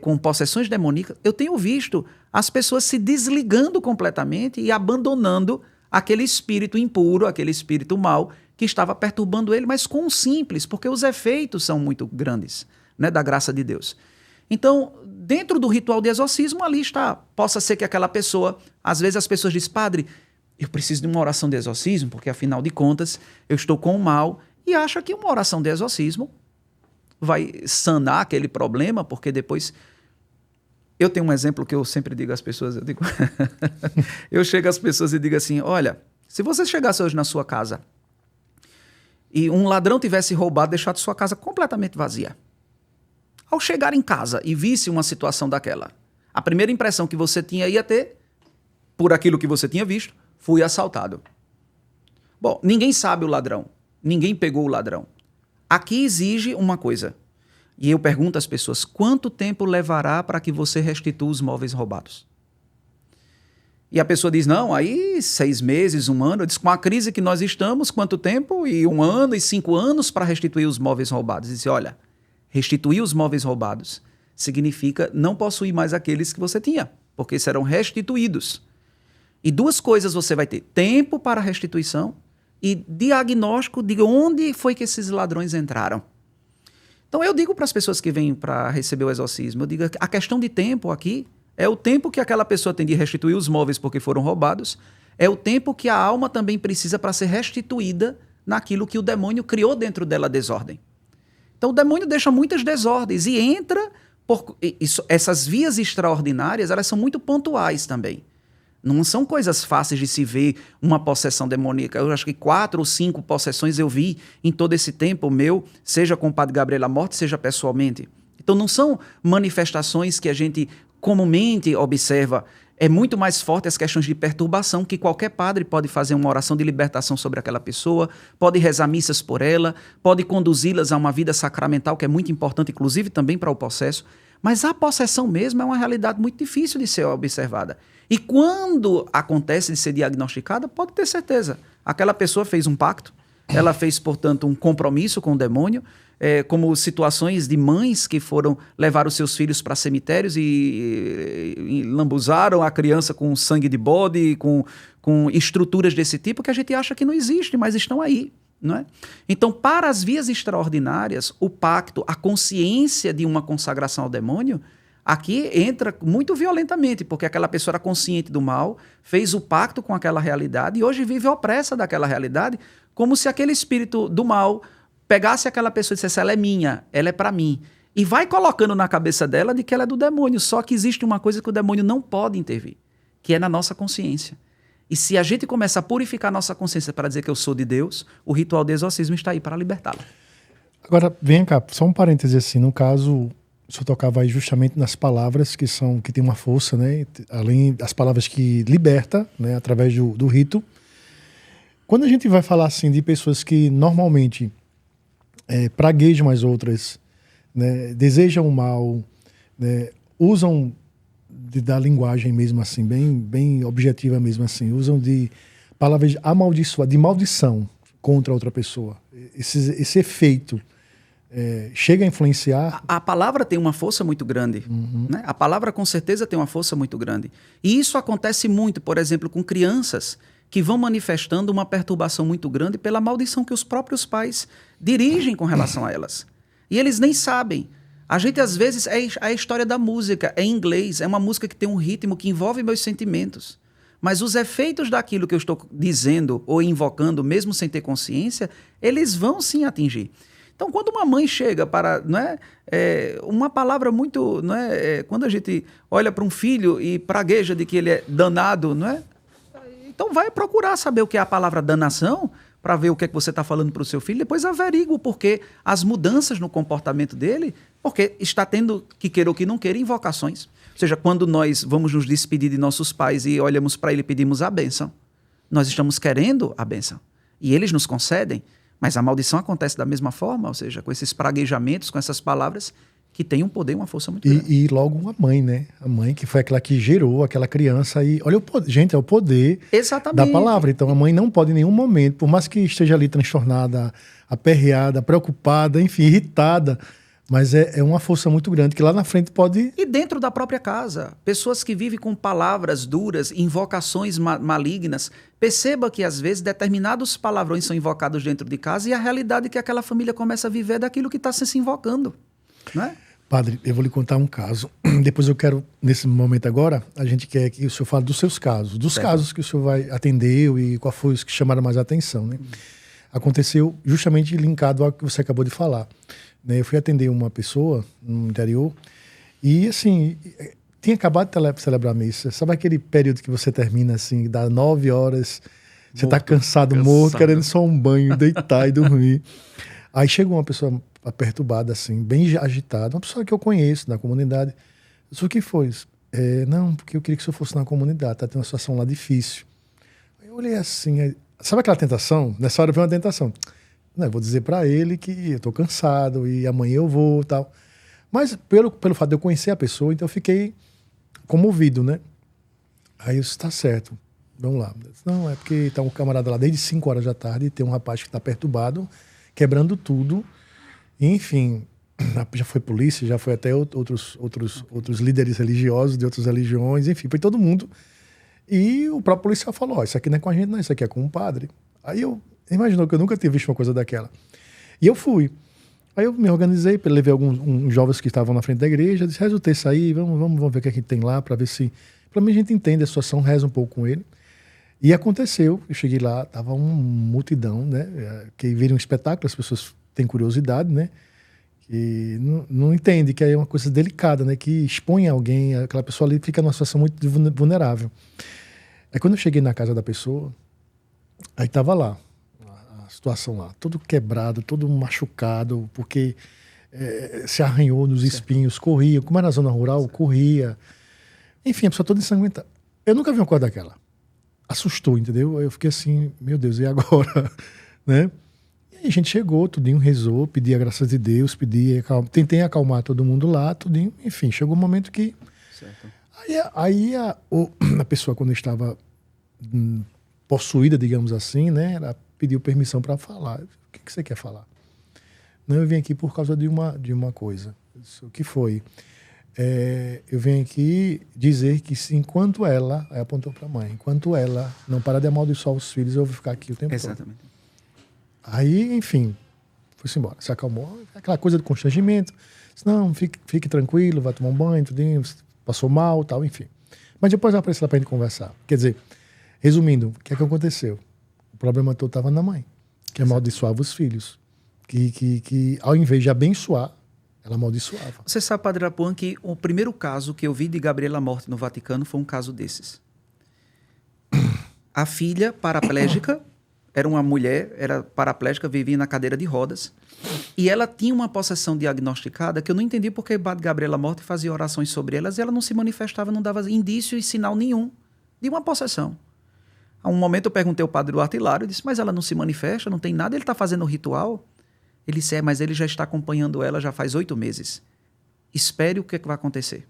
com possessões demoníacas, eu tenho visto as pessoas se desligando completamente e abandonando aquele espírito impuro, aquele espírito mau que estava perturbando ele, mas com um simples, porque os efeitos são muito grandes, né, da graça de Deus. Então, dentro do ritual de exorcismo, ali está. Possa ser que aquela pessoa, às vezes as pessoas dizem, padre, eu preciso de uma oração de exorcismo, porque afinal de contas eu estou com o mal, e acha que uma oração de exorcismo vai sanar aquele problema, porque depois... Eu tenho um exemplo que eu sempre digo às pessoas, eu chego às pessoas e digo assim, olha, se você chegasse hoje na sua casa e um ladrão tivesse roubado, deixado sua casa completamente vazia, ao chegar em casa e visse uma situação daquela, a primeira impressão que você ia ter, por aquilo que você tinha visto, fui assaltado. Bom, ninguém sabe o ladrão, ninguém pegou o ladrão. Aqui exige uma coisa, e eu pergunto às pessoas, quanto tempo levará para que você restitua os móveis roubados? E a pessoa diz, não, aí 6 meses, 1 ano. Eu disse, com a crise que nós estamos, quanto tempo? E 1 ano e 5 anos para restituir os móveis roubados. Eu disse, olha, restituir os móveis roubados significa não possuir mais aqueles que você tinha, porque serão restituídos. E 2 coisas você vai ter, tempo para restituição e diagnóstico de onde foi que esses ladrões entraram. Então eu digo para as pessoas que vêm para receber o exorcismo, eu digo que a questão de tempo aqui é o tempo que aquela pessoa tem de restituir os móveis porque foram roubados, é o tempo que a alma também precisa para ser restituída naquilo que o demônio criou dentro dela, desordem. Então o demônio deixa muitas desordens e entra essas vias extraordinárias, elas são muito pontuais também. Não são coisas fáceis de se ver uma possessão demoníaca. Eu acho que 4 ou 5 possessões eu vi em todo esse tempo meu, seja com o padre Gabriel Amorte, seja pessoalmente. Então não são manifestações que a gente comumente observa. É muito mais forte as questões de perturbação, que qualquer padre pode fazer uma oração de libertação sobre aquela pessoa, pode rezar missas por ela, pode conduzi-las a uma vida sacramental, que é muito importante, inclusive também para o possesso. Mas a possessão mesmo é uma realidade muito difícil de ser observada. E quando acontece de ser diagnosticada, pode ter certeza. Aquela pessoa fez um pacto, ela fez, portanto, um compromisso com o demônio, como situações de mães que foram levar os seus filhos para cemitérios e lambuzaram a criança com sangue de bode, com estruturas desse tipo que a gente acha que não existe, mas estão aí. Não é? Então, para as vias extraordinárias, o pacto, a consciência de uma consagração ao demônio, aqui entra muito violentamente, porque aquela pessoa era consciente do mal, fez o pacto com aquela realidade e hoje vive opressa daquela realidade, como se aquele espírito do mal pegasse aquela pessoa e dissesse, ela é minha, ela é para mim. E vai colocando na cabeça dela de que ela é do demônio, só que existe uma coisa que o demônio não pode intervir, que é na nossa consciência. E se a gente começa a purificar a nossa consciência para dizer que eu sou de Deus, o ritual de exorcismo está aí para libertá-la. Agora, vem cá, só um parêntese assim, no caso, o senhor tocava aí justamente nas palavras que tem uma força, né? Além das palavras que liberta, né? Através do rito. Quando a gente vai falar assim de pessoas que normalmente praguejam as outras, né? Desejam o mal, né? Usam da linguagem mesmo assim, bem objetiva mesmo assim, usam de palavras de maldição contra outra pessoa. Esse efeito chega a influenciar? A palavra tem uma força muito grande. Né? A palavra com certeza tem uma força muito grande. E isso acontece muito, por exemplo, com crianças que vão manifestando uma perturbação muito grande pela maldição que os próprios pais dirigem com relação a elas. E eles nem sabem. A gente, às vezes, é a história da música, é em inglês, é uma música que tem um ritmo que envolve meus sentimentos. Mas os efeitos daquilo que eu estou dizendo ou invocando, mesmo sem ter consciência, eles vão sim atingir. Então, quando uma mãe chega para... Não é, uma palavra muito... Não é, quando a gente olha para um filho e pragueja de que ele é danado, não é? Então vai procurar saber o que é a palavra danação, para ver o que é que você está falando para o seu filho, depois averiga o porquê, as mudanças no comportamento dele, porque está tendo, que queira ou que não queira, invocações. Ou seja, quando nós vamos nos despedir de nossos pais e olhamos para ele e pedimos a bênção, nós estamos querendo a bênção. E eles nos concedem, mas a maldição acontece da mesma forma, ou seja, com esses praguejamentos, com essas palavras que têm um poder e uma força muito grande. E logo uma mãe, né? A mãe que foi aquela que gerou aquela criança. E olha o poder, gente, é o poder da palavra. Então a mãe não pode em nenhum momento, por mais que esteja ali transtornada, aperreada, preocupada, enfim, irritada, mas é uma força muito grande que lá na frente pode... E dentro da própria casa, pessoas que vivem com palavras duras, invocações malignas, perceba que às vezes determinados palavrões são invocados dentro de casa e a realidade que aquela família começa a viver é daquilo que está se invocando. Não é? Padre, eu vou lhe contar um caso. Depois eu quero, nesse momento agora, a gente quer que o senhor fale dos seus casos, dos casos que o senhor atendeu e qual foi os que chamaram mais a atenção, né? Aconteceu justamente linkado ao que você acabou de falar, né? Eu fui atender uma pessoa no interior e, assim, tinha acabado de celebrar a missa. Sabe aquele período que você termina, assim, dá 9 horas, você está cansado, morto, querendo só um banho, deitar e dormir. Aí chegou uma pessoa perturbada, assim, bem agitada, uma pessoa que eu conheço da comunidade. Eu disse, o que foi? Não, porque eu queria que o senhor fosse na comunidade, tá tendo uma situação lá difícil. Eu olhei assim, sabe aquela tentação? Nessa hora veio uma tentação. Não, eu vou dizer para ele que eu tô cansado e amanhã eu vou tal. Mas pelo fato de eu conhecer a pessoa, então eu fiquei comovido, né? Aí eu disse, tá certo, vamos lá. Eu disse, não, é porque tá um camarada lá desde 5 horas da tarde, tem um rapaz que tá perturbado, quebrando tudo. Enfim, já foi polícia, já foi até outros líderes religiosos de outras religiões, enfim, foi todo mundo. E o próprio policial falou, isso aqui não é com a gente não, isso aqui é com um padre. Aí eu imaginou que eu nunca tinha visto uma coisa daquela. E eu fui. Aí eu me organizei, levei alguns jovens que estavam na frente da igreja, disse, reza o texto aí, vamos ver o que a gente tem lá, para ver se... Pelo menos a gente entende a situação, reza um pouco com ele. E aconteceu, eu cheguei lá, tava uma multidão, né, que viram um espetáculo, as pessoas têm curiosidade, né, e não entende que é uma coisa delicada, né, que expõe alguém, aquela pessoa ali fica numa situação muito vulnerável. Aí quando eu cheguei na casa da pessoa, aí tava lá, a situação lá, todo quebrado, todo machucado, porque se arranhou nos espinhos, corria, como era na zona rural, corria, enfim, a pessoa toda ensanguentada. Eu nunca vi uma coisa daquela. Assustou, entendeu? Aí eu fiquei assim, meu Deus, e agora? Né? E Aí a gente chegou, tudinho rezou, pedi a graça de Deus, tentei acalmar todo mundo lá, tudinho. Enfim, chegou um momento que... Certo. Aí a pessoa, quando estava possuída, digamos assim, né, ela pediu permissão para falar. O que você quer falar? Não, eu vim aqui por causa de uma coisa. O que foi? Eu venho aqui dizer que se enquanto ela, aí apontou para a mãe, enquanto ela não parar de amaldiçoar os filhos, eu vou ficar aqui o tempo Exatamente. todo. Aí, enfim, foi-se embora. Se acalmou, aquela coisa do constrangimento. Disse, não, fique tranquilo, vai tomar um banho, tudinho, passou mal, tal, enfim. Mas depois ela apareceu lá para a gente conversar. Quer dizer, resumindo, o que é que aconteceu? O problema todo estava na mãe, que amaldiçoava os filhos. Que ao invés de abençoar, ela amaldiçoava. Você sabe, Padre Arapuã, que o primeiro caso que eu vi de Gabriela Morte no Vaticano foi um caso desses. A filha paraplégica, era uma mulher, era paraplégica, vivia na cadeira de rodas, e ela tinha uma possessão diagnosticada que eu não entendi porque Padre Gabriela Morte fazia orações sobre elas e ela não se manifestava, não dava indício e sinal nenhum de uma possessão. A um momento eu perguntei ao Padre Duarte Hilário, eu disse, mas ela não se manifesta, não tem nada, ele está fazendo o ritual? Ele disse, mas ele já está acompanhando ela já faz 8 meses. Espere o que vai acontecer.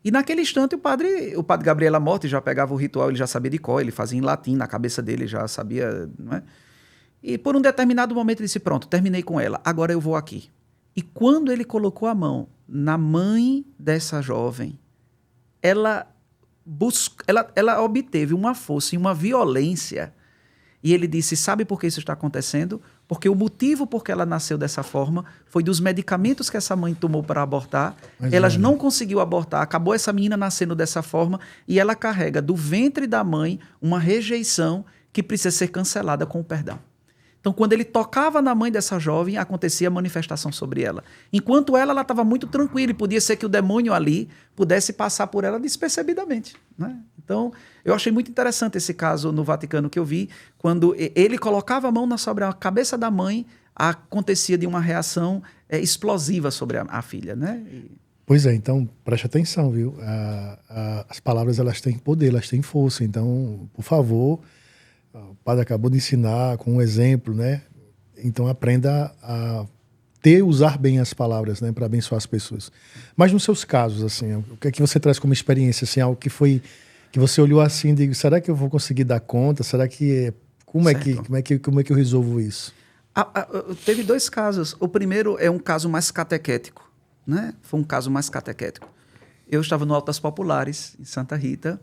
E naquele instante o padre Gabriela Morte já pegava o ritual, ele já sabia de cor, ele fazia em latim, na cabeça dele já sabia, não é? E por um determinado momento ele disse, pronto, terminei com ela, agora eu vou aqui. E quando ele colocou a mão na mãe dessa jovem, ela obteve uma força e uma violência. E ele disse, sabe por que isso está acontecendo? Porque o motivo por que ela nasceu dessa forma foi dos medicamentos que essa mãe tomou para abortar. Elas não conseguiu abortar, acabou essa menina nascendo dessa forma e ela carrega do ventre da mãe uma rejeição que precisa ser cancelada com o perdão. Então, quando ele tocava na mãe dessa jovem, acontecia a manifestação sobre ela. Enquanto ela estava muito tranquila e podia ser que o demônio ali pudesse passar por ela despercebidamente, né? Então, eu achei muito interessante esse caso no Vaticano que eu vi, quando ele colocava a mão sobre a cabeça da mãe, acontecia de uma reação explosiva sobre a filha, né? Pois é, então preste atenção, viu? As palavras, elas têm poder, elas têm força, então, por favor, o padre acabou de ensinar com um exemplo, né? Então aprenda a usar bem as palavras, né, para abençoar as pessoas. Mas nos seus casos, assim, o que é que você traz como experiência, assim, algo que foi que você olhou assim e digo, será que eu vou conseguir dar conta? Será que como é que eu resolvo isso? Teve 2 casos. O primeiro é um caso mais catequético, né? Foi um caso mais catequético. Eu estava no Alto das Populares, em Santa Rita,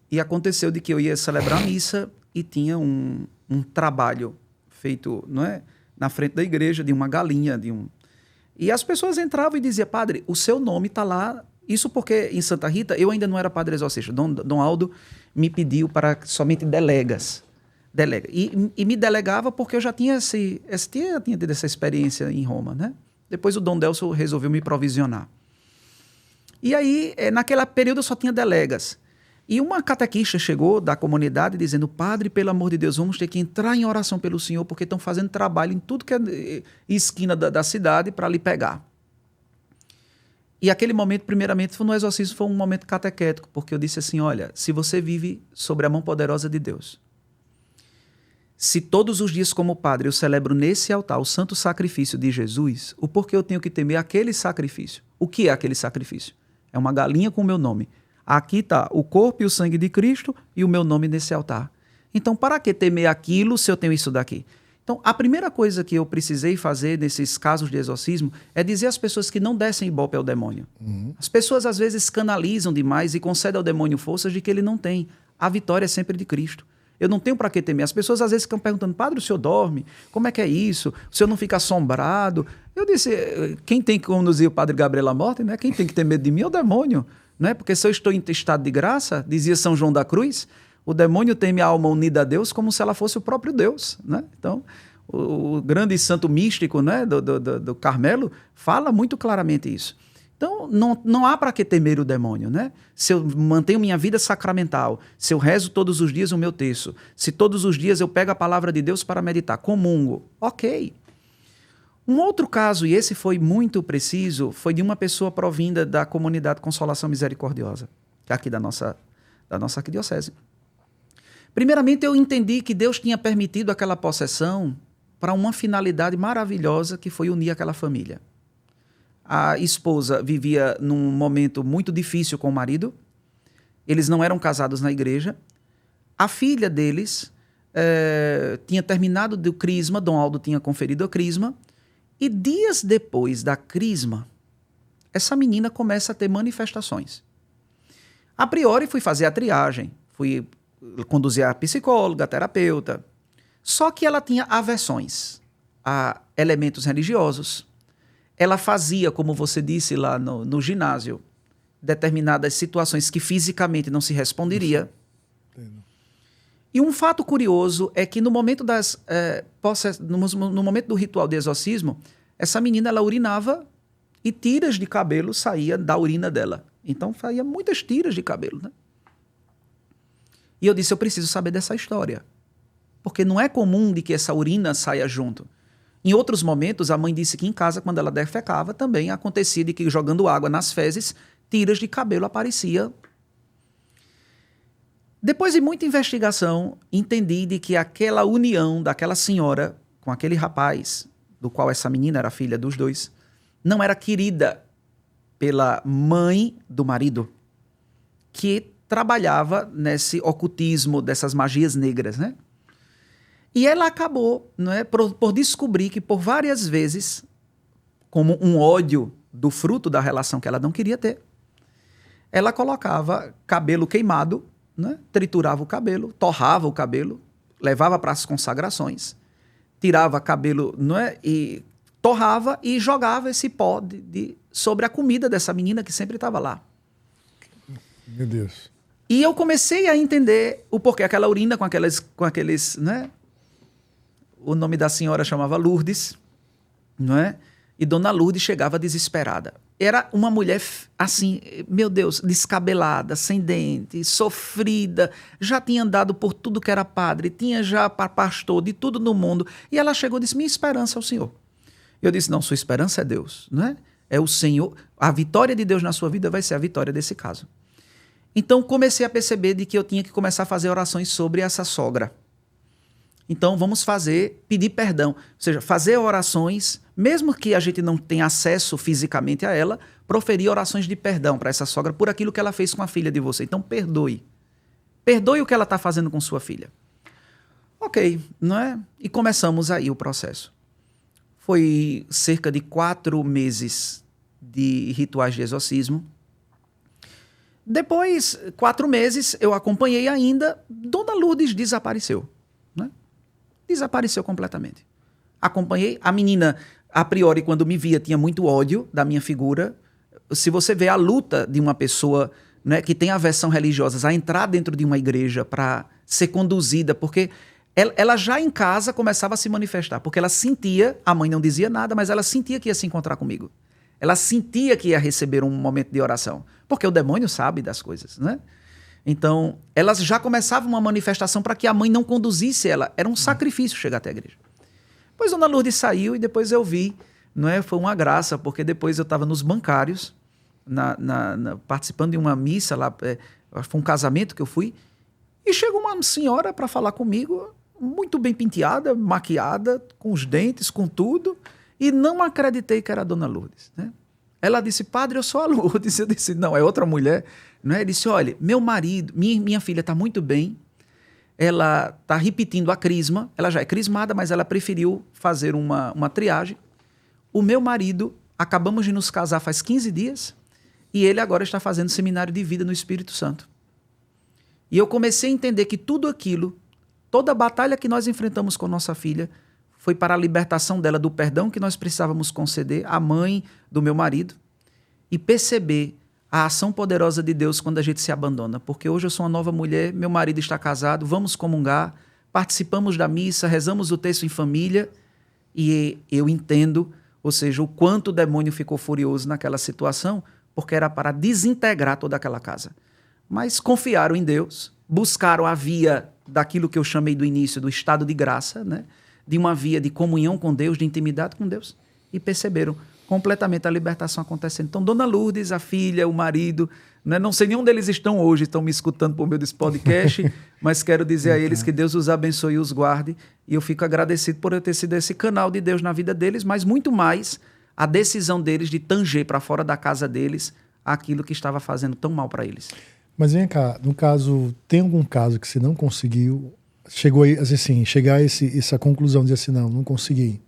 e aconteceu de que eu ia celebrar a missa e tinha um trabalho feito, não é, na frente da igreja, de uma galinha, E as pessoas entravam e diziam, padre, o seu nome está lá. Isso porque em Santa Rita eu ainda não era padre exorcista. Dom Aldo me pediu para somente delegas. E me delegava porque eu já tinha tinha tido essa experiência em Roma, né? Depois o Dom Delso resolveu me provisionar. E aí, naquele período eu só tinha delegas. E uma catequista chegou da comunidade dizendo, padre, pelo amor de Deus, vamos ter que entrar em oração pelo senhor porque estão fazendo trabalho em tudo que é esquina da cidade para lhe pegar. E aquele momento, primeiramente, no exorcismo foi um momento catequético, porque eu disse assim, olha, se você vive sobre a mão poderosa de Deus, se todos os dias como padre eu celebro nesse altar o santo sacrifício de Jesus, o porquê eu tenho que temer aquele sacrifício? O que é aquele sacrifício? É uma galinha com o meu nome. Aqui está o corpo e o sangue de Cristo e o meu nome nesse altar. Então, para que temer aquilo se eu tenho isso daqui? Então, a primeira coisa que eu precisei fazer nesses casos de exorcismo é dizer às pessoas que não dessem ibope ao demônio. As pessoas, às vezes, canalizam demais e concedem ao demônio forças de que ele não tem. A vitória é sempre de Cristo. Eu não tenho para que temer. As pessoas, às vezes, ficam perguntando, padre, o senhor dorme? Como é que é isso? O senhor não fica assombrado? Eu disse, quem tem que conduzir o padre Gabriela Morte, né? Quem tem que ter medo de mim é o demônio. Né? Porque se eu estou em estado de graça, dizia São João da Cruz, o demônio teme a alma unida a Deus como se ela fosse o próprio Deus, né? Então, o grande santo místico, né, do Carmelo fala muito claramente isso. Então, não há para que temer o demônio, né? Se eu mantenho minha vida sacramental, se eu rezo todos os dias o meu terço, se todos os dias eu pego a palavra de Deus para meditar, comungo, ok. Um outro caso, e esse foi muito preciso, foi de uma pessoa provinda da comunidade Consolação Misericordiosa, aqui da nossa arquidiocese. Primeiramente, eu entendi que Deus tinha permitido aquela possessão para uma finalidade maravilhosa que foi unir aquela família. A esposa vivia num momento muito difícil com o marido. Eles não eram casados na igreja. A filha deles tinha terminado do crisma, Dom Aldo tinha conferido a crisma, e dias depois da crisma, essa menina começa a ter manifestações. A priori, fui fazer a triagem, fui conduzir a psicóloga, a terapeuta. Só que ela tinha aversões a elementos religiosos. Ela fazia, como você disse lá no ginásio, determinadas situações que fisicamente não se responderia. E um fato curioso é que no momento no momento do ritual de exorcismo, essa menina ela urinava e tiras de cabelo saíam da urina dela. Então saía muitas tiras de cabelo, né? E eu disse, eu preciso saber dessa história. Porque não é comum de que essa urina saia junto. Em outros momentos, a mãe disse que em casa, quando ela defecava, também acontecia de que jogando água nas fezes, tiras de cabelo apareciam. Depois de muita investigação, entendi de que aquela união daquela senhora com aquele rapaz, do qual essa menina era filha dos dois, não era querida pela mãe do marido, que trabalhava nesse ocultismo dessas magias negras, né? E ela acabou, não é, por descobrir que por várias vezes, como um ódio do fruto da relação que ela não queria ter, ela colocava cabelo queimado, né, triturava o cabelo, torrava o cabelo, levava para as consagrações, tirava cabelo, não é, e torrava e jogava esse pó sobre a comida dessa menina que sempre estava lá. Meu Deus. E eu comecei a entender o porquê. Aquela urina com aqueles, né? O nome da senhora chamava Lourdes, não é? E Dona Lourdes chegava desesperada. Era uma mulher, assim, meu Deus, descabelada, sem dente, sofrida, já tinha andado por tudo que era padre, tinha já pastor de tudo no mundo. E ela chegou e disse, minha esperança é o Senhor. Eu disse, não, sua esperança é Deus, não é? É o Senhor. A vitória de Deus na sua vida vai ser a vitória desse caso. Então, comecei a perceber de que eu tinha que começar a fazer orações sobre essa sogra. Então, vamos pedir perdão. Ou seja, fazer orações, mesmo que a gente não tenha acesso fisicamente a ela, proferir orações de perdão para essa sogra por aquilo que ela fez com a filha de você. Então, perdoe. Perdoe o que ela está fazendo com sua filha. Ok, não é? E começamos aí o processo. Foi cerca de 4 meses de rituais de exorcismo. Depois, 4 meses, eu acompanhei ainda, Dona Lourdes desapareceu. Né? Desapareceu completamente. Acompanhei. A menina, a priori, quando me via, tinha muito ódio da minha figura. Se você vê a luta de uma pessoa, né, que tem aversão religiosa a entrar dentro de uma igreja para ser conduzida, porque ela já em casa começava a se manifestar, porque ela sentia, a mãe não dizia nada, mas ela sentia que ia se encontrar comigo. Ela sentia que ia receber um momento de oração, porque o demônio sabe das coisas, né? Então, elas já começavam uma manifestação para que a mãe não conduzisse ela. Era um sacrifício chegar até a igreja. Depois Dona Lourdes saiu e depois eu vi, não é? Foi uma graça, porque depois eu estava nos bancários, participando de uma missa lá, foi um casamento que eu fui, e chegou uma senhora para falar comigo, muito bem penteada, maquiada, com os dentes, com tudo, e não acreditei que era a Dona Lourdes, né? Ela disse, padre, eu sou a Lourdes. Eu disse, não, é outra mulher. Não é? Ele disse, olha, meu marido, minha filha está muito bem, ela está repetindo a crisma, ela já é crismada, mas ela preferiu fazer uma triagem. O meu marido, acabamos de nos casar faz 15 dias, e ele agora está fazendo seminário de vida no Espírito Santo. E eu comecei a entender que tudo aquilo, toda a batalha que nós enfrentamos com nossa filha, foi para a libertação dela do perdão que nós precisávamos conceder à mãe do meu marido e perceber a ação poderosa de Deus quando a gente se abandona. Porque hoje eu sou uma nova mulher, meu marido está casado, vamos comungar, participamos da missa, rezamos o texto em família e eu entendo, ou seja, o quanto o demônio ficou furioso naquela situação, porque era para desintegrar toda aquela casa. Mas confiaram em Deus, buscaram a via daquilo que eu chamei do início, do estado de graça, né? De uma via de comunhão com Deus, de intimidade com Deus, e perceberam completamente a libertação acontecendo. Então, Dona Lourdes, a filha, o marido, Né? Não sei nem onde eles estão hoje, estão me escutando por meio desse podcast, mas quero dizer a eles que Deus os abençoe e os guarde. E eu fico agradecido por eu ter sido esse canal de Deus na vida deles, mas muito mais a decisão deles de tanger para fora da casa deles aquilo que estava fazendo tão mal para eles. Mas vem cá, no caso, tem algum caso que você não conseguiu, chegou aí, assim, chegar a essa conclusão de dizer assim, não consegui?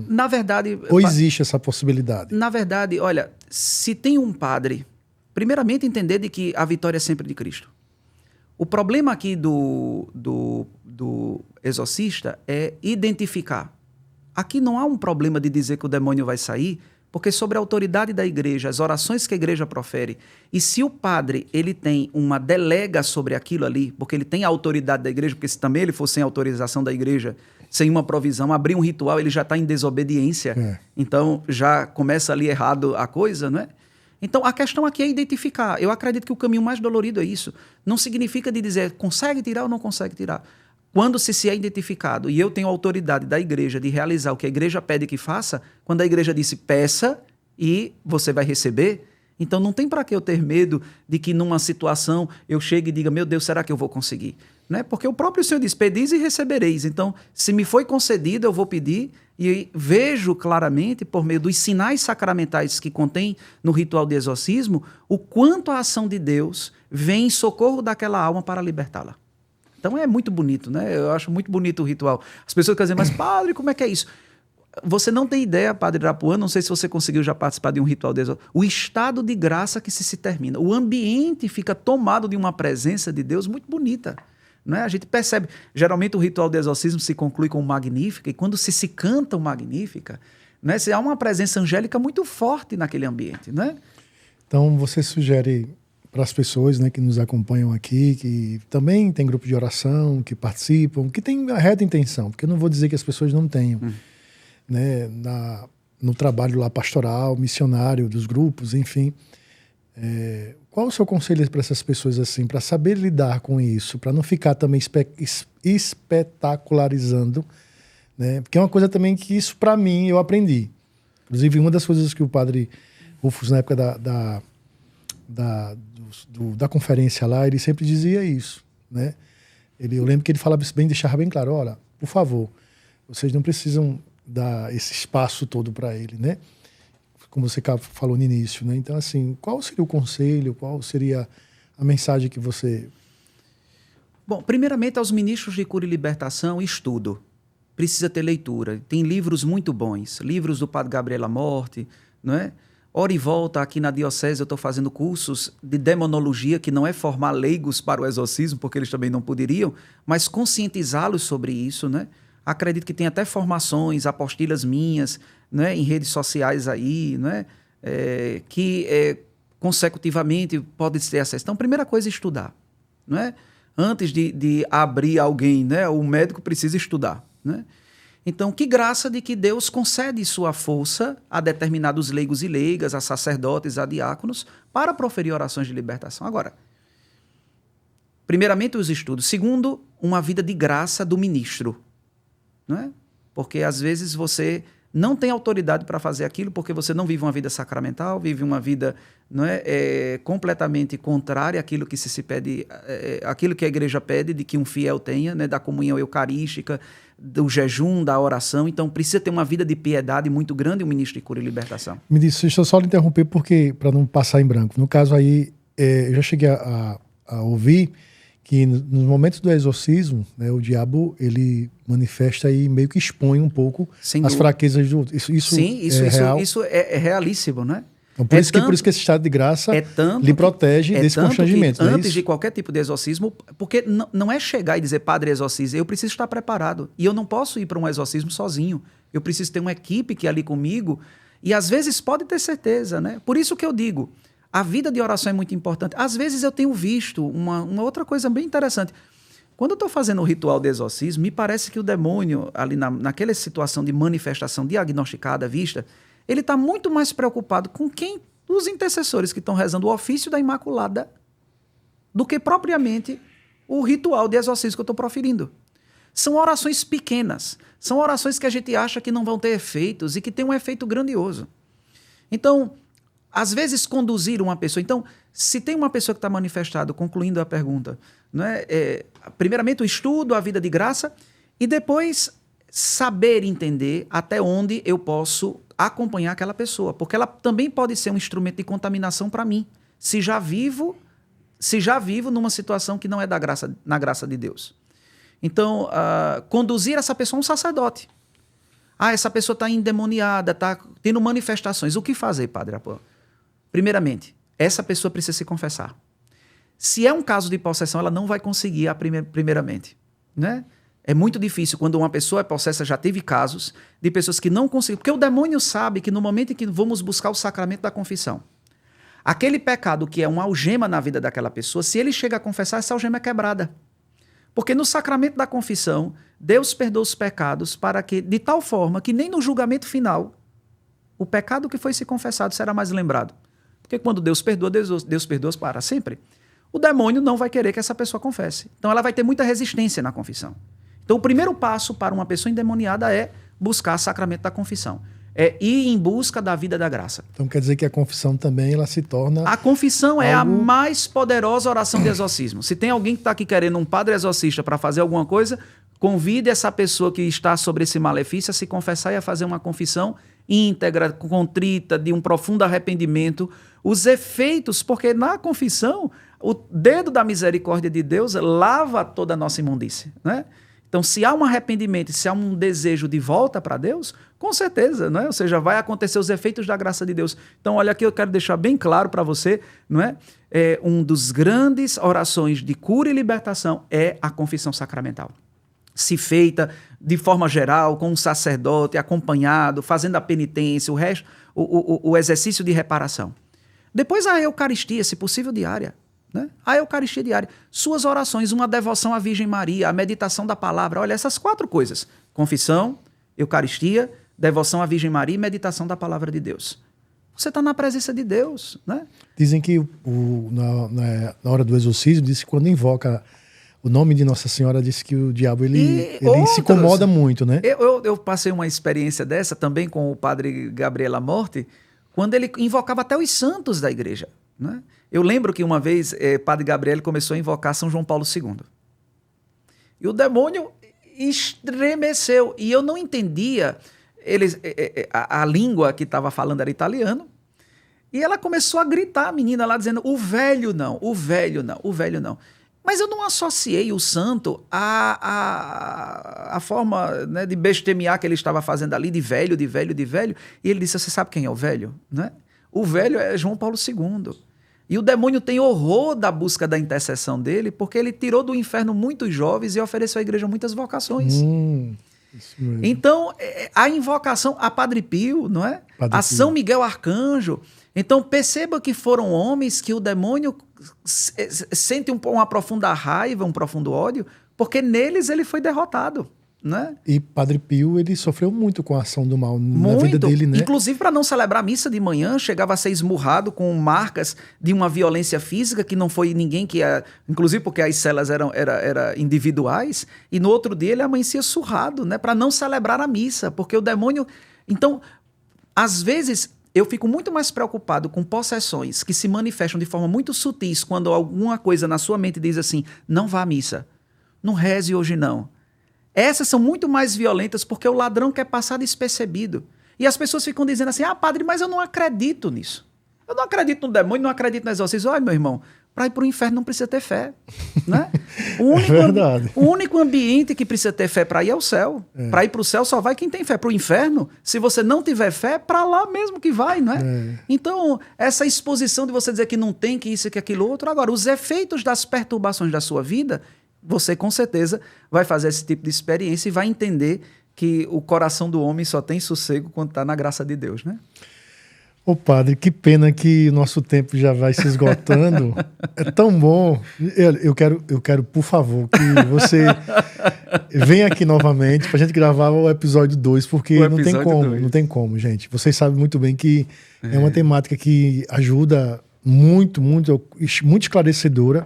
Na verdade... Ou existe essa possibilidade? Na verdade, olha, se tem um padre, primeiramente entender de que a vitória é sempre de Cristo. O problema aqui do exorcista é identificar. Aqui não há um problema de dizer que o demônio vai sair, porque sobre a autoridade da igreja, as orações que a igreja profere, e se o padre ele tem uma delega sobre aquilo ali, porque ele tem a autoridade da igreja, porque se também ele for sem autorização da igreja, sem uma provisão, abrir um ritual, ele já está em desobediência, então já começa ali errado a coisa, não é? Então a questão aqui é identificar. Eu acredito que o caminho mais dolorido é isso. Não significa de dizer consegue tirar ou não consegue tirar. Quando se é identificado, e eu tenho a autoridade da igreja de realizar o que a igreja pede que faça, quando a igreja disse peça e você vai receber, então não tem para que eu ter medo de que numa situação eu chegue e diga, meu Deus, será que eu vou conseguir? Né? Porque o próprio Senhor diz, pedis e recebereis. Então, se me foi concedido, eu vou pedir, e vejo claramente, por meio dos sinais sacramentais que contém no ritual de exorcismo, o quanto a ação de Deus vem em socorro daquela alma para libertá-la. Então é muito bonito, né? Eu acho muito bonito o ritual. As pessoas querem dizer, mas padre, como é que é isso? Você não tem ideia, padre Irapuã, não sei se você conseguiu já participar de um ritual de exorcismo, o estado de graça que se termina. O ambiente fica tomado de uma presença de Deus muito bonita. Né? A gente percebe, geralmente o ritual de exorcismo se conclui com o Magnífica, e quando se canta o Magnífica, né, há uma presença angélica muito forte naquele ambiente. Né? Então você sugere para as pessoas, né, que nos acompanham aqui, que também tem grupo de oração, que participam, que tem a reta intenção, porque eu não vou dizer que as pessoas não tenham, né, no trabalho lá pastoral, missionário dos grupos, enfim. Qual o seu conselho para essas pessoas assim, para saber lidar com isso, para não ficar também espetacularizando, né? Porque é uma coisa também que isso para mim eu aprendi. Inclusive uma das coisas que o padre Rufus na época da conferência lá, ele sempre dizia isso, né? Eu lembro que ele falava bem, deixava bem claro, olha, por favor, vocês não precisam dar esse espaço todo para ele, né? Como você falou no início, né? Então, assim, qual seria o conselho, qual seria a mensagem que você... Bom, primeiramente aos ministros de cura e libertação, estudo. Precisa ter leitura. Tem livros muito bons, livros do padre Gabriel Amorte, não é? Hora e volta, aqui na diocese eu estou fazendo cursos de demonologia, que não é formar leigos para o exorcismo, porque eles também não poderiam, mas conscientizá-los sobre isso, né? Acredito que tem até formações, apostilas minhas, né, em redes sociais aí, né, que consecutivamente pode ter acesso. Então, primeira coisa é estudar. Né? Antes de abrir alguém, né, o médico precisa estudar. Né? Então, que graça de que Deus concede sua força a determinados leigos e leigas, a sacerdotes, a diáconos, para proferir orações de libertação. Agora, primeiramente os estudos. Segundo, uma vida de graça do ministro. Né? Porque às vezes você não tem autoridade para fazer aquilo porque você não vive uma vida sacramental, vive uma vida, não completamente contrária àquilo que se pede, aquilo que a igreja pede de que um fiel tenha, né, da comunhão eucarística, do jejum, da oração. Então precisa ter uma vida de piedade muito grande o ministro de cura e libertação. Me disse, deixa eu só lhe interromper porque para não passar em branco. No caso aí, eu já cheguei a ouvir que nos momentos do exorcismo, né, o diabo ele manifesta e meio que expõe um pouco as fraquezas do outro. Isso é realíssimo, né? Então, por isso que esse estado de graça lhe protege desse constrangimento. Antes de qualquer tipo de exorcismo, porque não é chegar e dizer, padre, exorcize, eu preciso estar preparado. E eu não posso ir para um exorcismo sozinho. Eu preciso ter uma equipe que é ali comigo. E às vezes pode ter certeza, né? Por isso que eu digo, a vida de oração é muito importante. Às vezes eu tenho visto uma outra coisa bem interessante. Quando eu estou fazendo o ritual de exorcismo, me parece que o demônio, ali naquela situação de manifestação diagnosticada, vista, ele está muito mais preocupado com os intercessores que estão rezando o ofício da Imaculada do que propriamente o ritual de exorcismo que eu estou proferindo. São orações pequenas, são orações que a gente acha que não vão ter efeitos e que tem um efeito grandioso. Então, às vezes, conduzir uma pessoa. Então, se tem uma pessoa que está manifestada, concluindo a pergunta, não é? Primeiramente o estudo, a vida de graça, e depois saber entender até onde eu posso acompanhar aquela pessoa, porque ela também pode ser um instrumento de contaminação para mim, se já vivo numa situação que não é na graça de Deus. Então, conduzir essa pessoa a um sacerdote. Essa pessoa está endemoniada, está tendo manifestações. O que fazer, padre? Primeiramente, essa pessoa precisa se confessar. Se é um caso de possessão, ela não vai conseguir primeiramente, né? É muito difícil quando uma pessoa é possessa, já teve casos de pessoas que não conseguem, porque o demônio sabe que no momento em que vamos buscar o sacramento da confissão, aquele pecado que é uma algema na vida daquela pessoa, se ele chega a confessar, essa algema é quebrada. Porque no sacramento da confissão, Deus perdoa os pecados para que, de tal forma que nem no julgamento final, o pecado que foi se confessado será mais lembrado. Porque quando Deus perdoa, Deus perdoa para sempre. O demônio não vai querer que essa pessoa confesse. Então ela vai ter muita resistência na confissão. Então o primeiro passo para uma pessoa endemoniada é buscar o sacramento da confissão. É ir em busca da vida da graça. Então quer dizer que a confissão também ela se torna... A confissão é a mais poderosa oração de exorcismo. Se tem alguém que está aqui querendo um padre exorcista para fazer alguma coisa, convide essa pessoa que está sobre esse malefício a se confessar e a fazer uma confissão íntegra, contrita, de um profundo arrependimento. Os efeitos, porque na confissão, o dedo da misericórdia de Deus lava toda a nossa imundície, né? Então, se há um arrependimento, se há um desejo de volta para Deus, com certeza, não é? Ou seja, vai acontecer os efeitos da graça de Deus. Então, olha aqui, eu quero deixar bem claro para você, não é? Um dos grandes orações de cura e libertação é a confissão sacramental. Se feita de forma geral, com um sacerdote, acompanhado, fazendo a penitência, o exercício de reparação. Depois a Eucaristia, se possível diária. Né? A Eucaristia diária, suas orações, uma devoção à Virgem Maria, a meditação da palavra, olha, essas 4 coisas, confissão, Eucaristia, devoção à Virgem Maria e meditação da palavra de Deus. Você está na presença de Deus, né? Dizem que na hora do exorcismo, diz que quando invoca o nome de Nossa Senhora, diz que o diabo ele se incomoda muito, né? Eu passei uma experiência dessa também com o padre Gabriel Amorte, quando ele invocava até os santos da igreja, né? Eu lembro que uma vez Padre Gabriel começou a invocar São João Paulo II. E o demônio estremeceu. E eu não entendia. A língua que estava falando era italiano. E ela começou a gritar, a menina lá, dizendo: o velho não, o velho não, o velho não. Mas eu não associei o santo à forma, né, de bestemear que ele estava fazendo ali, de velho, de velho, de velho. E ele disse: você sabe quem é o velho? Né? O velho é João Paulo II. E o demônio tem horror da busca da intercessão dele, porque ele tirou do inferno muitos jovens e ofereceu à igreja muitas vocações. Isso mesmo. Então, a invocação a Padre Pio, não é? A São Miguel Arcanjo. Então, perceba que foram homens que o demônio sente uma profunda raiva, um profundo ódio, porque neles ele foi derrotado. Né? E Padre Pio, ele sofreu muito com a ação do mal na vida dele, né? Inclusive, para não celebrar a missa de manhã, chegava a ser esmurrado com marcas de uma violência física que não foi ninguém que... Inclusive porque as celas eram individuais, e no outro dia ele amanhecia surrado, né? Para não celebrar a missa, porque o demônio... Então, às vezes, eu fico muito mais preocupado com possessões que se manifestam de forma muito sutis, quando alguma coisa na sua mente diz assim: não vá à missa, não reze hoje não. Essas são muito mais violentas porque o ladrão quer passar despercebido. E as pessoas ficam dizendo assim: padre, mas eu não acredito nisso. Eu não acredito no demônio, não acredito no exorcismo. Olha, meu irmão, para ir para o inferno não precisa ter fé. Né? O único ambiente que precisa ter fé para ir é o céu. Para ir para o céu só vai quem tem fé. Para o inferno, se você não tiver fé, para lá mesmo que vai. Não é? Então, essa exposição de você dizer que não tem, que isso, que aquilo outro. Agora, os efeitos das perturbações da sua vida... Você, com certeza, vai fazer esse tipo de experiência e vai entender que o coração do homem só tem sossego quando está na graça de Deus, né? Ô padre, que pena que o nosso tempo já vai se esgotando. É tão bom. Eu quero, por favor, que você venha aqui novamente para a gente gravar o episódio 2, porque não tem como, gente. Vocês sabem muito bem que é uma temática que ajuda muito, muito, muito esclarecedora.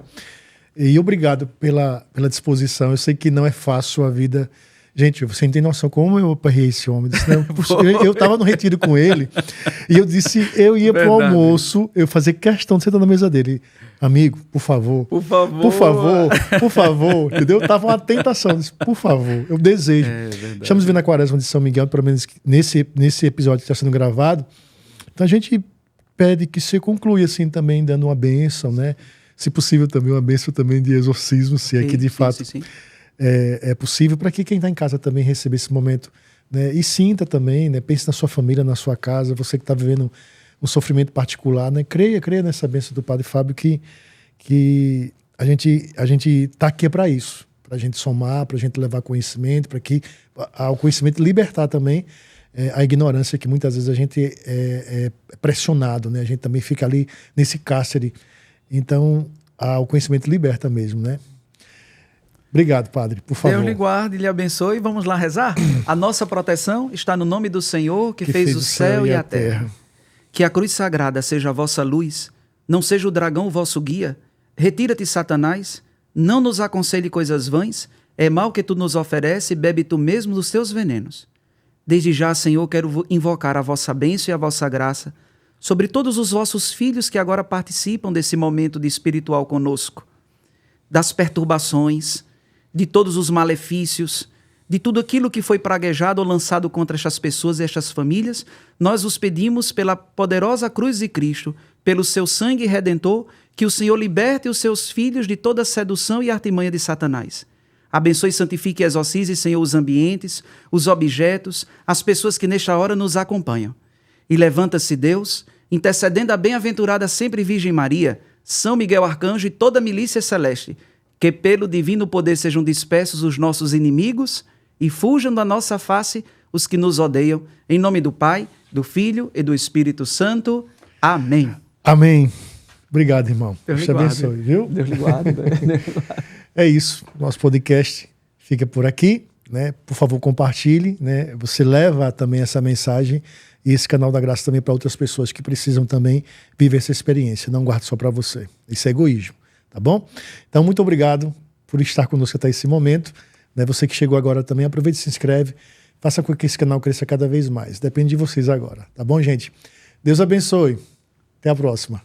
E obrigado pela disposição. Eu sei que não é fácil a vida Gente, você não tem noção como eu aperrei esse homem. Eu estava no retiro com ele e eu disse, eu ia pro almoço, eu fazia questão de sentar na mesa dele. Amigo, por favor. Por favor. Por favor, por favor. Entendeu? Tava uma tentação. Eu disse, por favor, eu desejo. Estamos vendo a Quaresma de São Miguel, pelo menos nesse episódio que está sendo gravado. Então a gente pede que você conclua assim também, dando uma bênção, né? Se possível também uma bênção também de exorcismo, se é que de fato é possível, para que quem está em casa também receba esse momento, né? E sinta também, né? Pense na sua família, na sua casa, você que está vivendo um sofrimento particular, né? Creia nessa bênção do Padre Fábio que a gente está aqui para isso, para a gente somar, para a gente levar conhecimento, para que ao conhecimento libertar também a ignorância que muitas vezes a gente é pressionado, né? A gente também fica ali nesse cárcere. Então, o conhecimento liberta mesmo, né? Obrigado, Padre, por favor. Deus lhe guarde e lhe abençoe. Vamos lá rezar? A nossa proteção está no nome do Senhor, que fez o céu e a terra. Que a cruz sagrada seja a vossa luz, não seja o dragão o vosso guia. Retira-te, Satanás, não nos aconselhe coisas vãs, é mal que tu nos oferece, bebe tu mesmo dos teus venenos. Desde já, Senhor, quero invocar a vossa bênção e a vossa graça sobre todos os vossos filhos que agora participam desse momento de espiritual conosco, das perturbações, de todos os malefícios, de tudo aquilo que foi praguejado ou lançado contra estas pessoas e estas famílias. Nós os pedimos pela poderosa cruz de Cristo, pelo seu sangue redentor, que o Senhor liberte os seus filhos de toda sedução e artimanha de Satanás. Abençoe, santifique e exorcize, Senhor, os ambientes, os objetos, as pessoas que nesta hora nos acompanham. E levanta-se Deus, intercedendo a bem-aventurada sempre Virgem Maria, São Miguel Arcanjo e toda a milícia celeste, que pelo divino poder sejam dispersos os nossos inimigos e fujam da nossa face os que nos odeiam. Em nome do Pai, do Filho e do Espírito Santo. Amém. Amém. Obrigado, irmão. Deus te abençoe, viu? Deus lhe guarde. É isso. Nosso podcast fica por aqui, né? Por favor, compartilhe, né? Você leva também essa mensagem e esse canal da graça também para outras pessoas que precisam também viver essa experiência. Não guarde só para você. Isso é egoísmo, tá bom? Então, muito obrigado por estar conosco até esse momento. Né? Você que chegou agora também, aproveite e se inscreve. Faça com que esse canal cresça cada vez mais. Depende de vocês agora, tá bom, gente? Deus abençoe. Até a próxima.